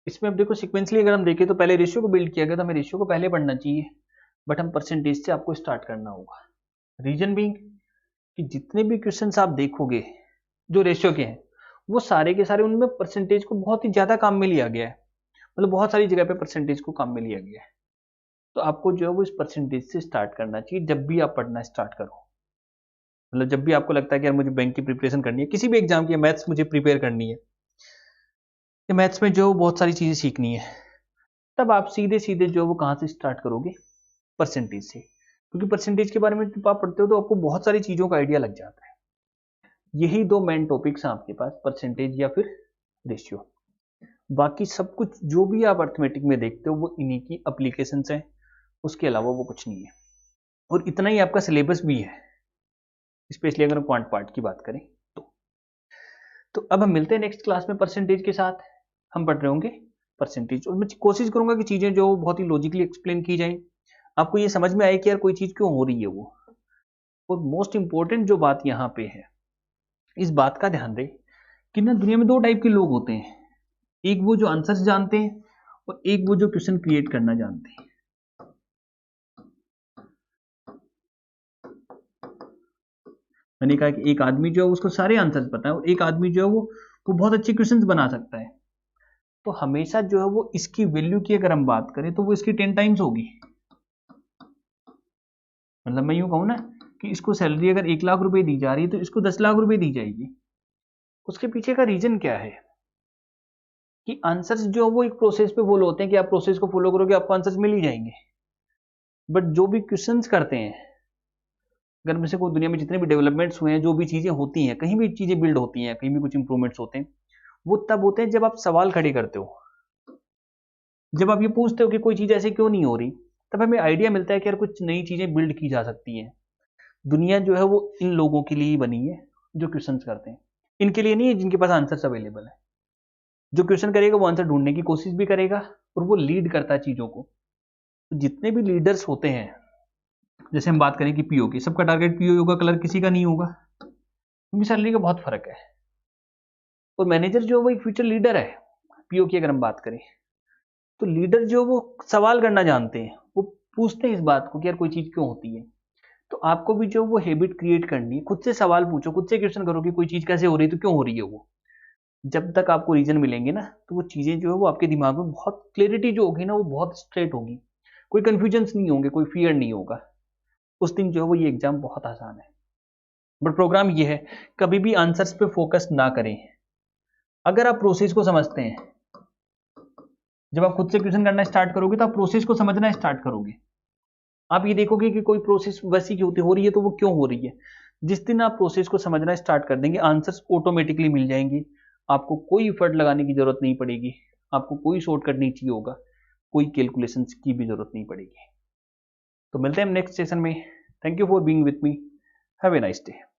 इसमें अब देखो सिक्वेंसली अगर हम देखें तो पहले रेशियो को बिल्ड किया गया, तो हमें रेशियो को पहले पढ़ना चाहिए, बट हम परसेंटेज से आपको स्टार्ट करना होगा। रीजन बीइंग कि जितने भी क्वेश्चंस आप देखोगे जो रेशियो के हैं, वो सारे के सारे उनमें परसेंटेज को बहुत ही ज्यादा काम में लिया गया है। मतलब बहुत सारी जगह पे परसेंटेज को काम में लिया गया है। तो आपको जो है वो इस परसेंटेज से स्टार्ट करना चाहिए जब भी आप पढ़ना स्टार्ट करो। मतलब जब भी आपको लगता है कि यार मुझे बैंक की प्रिपरेशन करनी है, किसी भी एग्जाम की, मैथ्स मुझे प्रिपेयर करनी है, या मैथ्स में जो बहुत सारी चीजें सीखनी है, तब आप सीधे सीधे जो वो कहाँ से स्टार्ट करोगे, परसेंटेज से। क्योंकि परसेंटेज के बारे में जब आप पढ़ते हो तो आपको बहुत सारी चीजों का आइडिया लग जाता है। यही दो मेन टॉपिक्स हैं आपके पास, परसेंटेज या फिर रेशियो। बाकी सब कुछ जो भी आप अर्थमेटिक में देखते हो वो इन्हीं की एप्लीकेशंस हैं, उसके अलावा वो कुछ नहीं है। और इतना ही आपका सिलेबस भी है, स्पेशली अगर हम क्वांट पार्ट की बात करें तो अब हम मिलते हैं नेक्स्ट क्लास में परसेंटेज के साथ। हम पढ़ रहे होंगे परसेंटेज, और मैं कोशिश करूंगा कि चीजें जो बहुत ही लॉजिकली एक्सप्लेन की जाए, आपको ये समझ में आए कि यार कोई चीज क्यों हो रही है वो। और मोस्ट इंपॉर्टेंट जो बात यहाँ पे है, इस बात का ध्यान दें कि ना दुनिया में दो टाइप के लोग होते हैं, एक वो जो आंसर्स जानते हैं और एक वो जो क्वेश्चन क्रिएट करना जानते हैं। मैंने कहा कि एक आदमी जो है उसको सारे आंसर्स पता है और एक आदमी जो है वो बहुत अच्छे क्वेश्चंस बना सकता है। तो हमेशा जो है वो इसकी वैल्यू की अगर हम बात करें तो वो इसकी 10 टाइम्स होगी। मतलब मैं यूं कहूं ना कि इसको सैलरी अगर 1 लाख रुपए दी जा रही है तो इसको 10 लाख रुपए दी जाएगी। उसके पीछे का रीजन क्या है कि आंसर्स जो है वो एक प्रोसेस पे फॉलो होते हैं कि आप प्रोसेस को फॉलो करोगे आपको आंसर्स मिल ही जाएंगे। बट जो भी क्वेश्चंस करते हैं, अगर में से कोई दुनिया में जितने भी डेवलपमेंट्स हुए हैं, जो भी चीजें होती हैं, कहीं भी चीजें बिल्ड होती हैं, कहीं भी कुछ इंप्रूवमेंट्स होते हैं, वो तब होते हैं जब आप सवाल खड़े करते हो। जब आप ये पूछते हो कि कोई चीज ऐसे क्यों नहीं हो रही, तब हमें आइडिया मिलता है कि यार कुछ नई चीजें बिल्ड की जा सकती हैं। दुनिया जो है वो इन लोगों के लिए ही बनी है जो क्वेश्चन करते हैं, इनके लिए नहीं है जिनके पास आंसर्स अवेलेबल है। जो क्वेश्चन करेगा वो आंसर ढूंढने की कोशिश भी करेगा और वो लीड करता है चीजों को। तो जितने भी लीडर्स होते हैं, जैसे हम बात करें कि पीओ की, सबका टारगेट पीओ होगा, कलर किसी का नहीं होगा, उनकी सैलरी का बहुत फर्क है। और मैनेजर जो है वो एक फ्यूचर लीडर है। पीओ की अगर हम बात करें तो लीडर जो वो सवाल करना जानते हैं, वो पूछते हैं इस बात को कि यार कोई चीज क्यों होती है। तो आपको भी जो वो हैबिट क्रिएट करनी है, खुद से सवाल पूछो, खुद से क्वेश्चन करो कि कोई चीज कैसे हो रही है, तो क्यों हो रही है वो। जब तक आपको रीजन मिलेंगे ना, तो वो चीजें जो है वो आपके दिमाग में बहुत क्लियरिटी जो होगी ना, वो बहुत स्ट्रेट होगी, कोई कंफ्यूजन नहीं होंगे, कोई फियर नहीं होगा। उस दिन जो है वो ये एग्जाम बहुत आसान है। बट प्रोग्राम ये है, कभी भी आंसर्स पे फोकस ना करें। अगर आप प्रोसेस को समझते हैं, जब आप खुद से क्वेश्चन करना स्टार्ट करोगे तो आप प्रोसेस को समझना स्टार्ट करोगे। आप ये देखोगे कि कोई प्रोसेस वैसी की होती हो रही है तो वो क्यों हो रही है। जिस दिन आप प्रोसेस को समझना स्टार्ट कर देंगे, आंसर्स ऑटोमेटिकली मिल जाएंगे। आपको कोई एफर्ट लगाने की जरूरत नहीं पड़ेगी, आपको कोई शॉर्टकट नहीं चाहिए होगा, कोई कैलकुलेशन की भी जरूरत नहीं पड़ेगी। तो मिलते हैं हम नेक्स्ट सेशन में। Thank you for being with me. Have a nice day.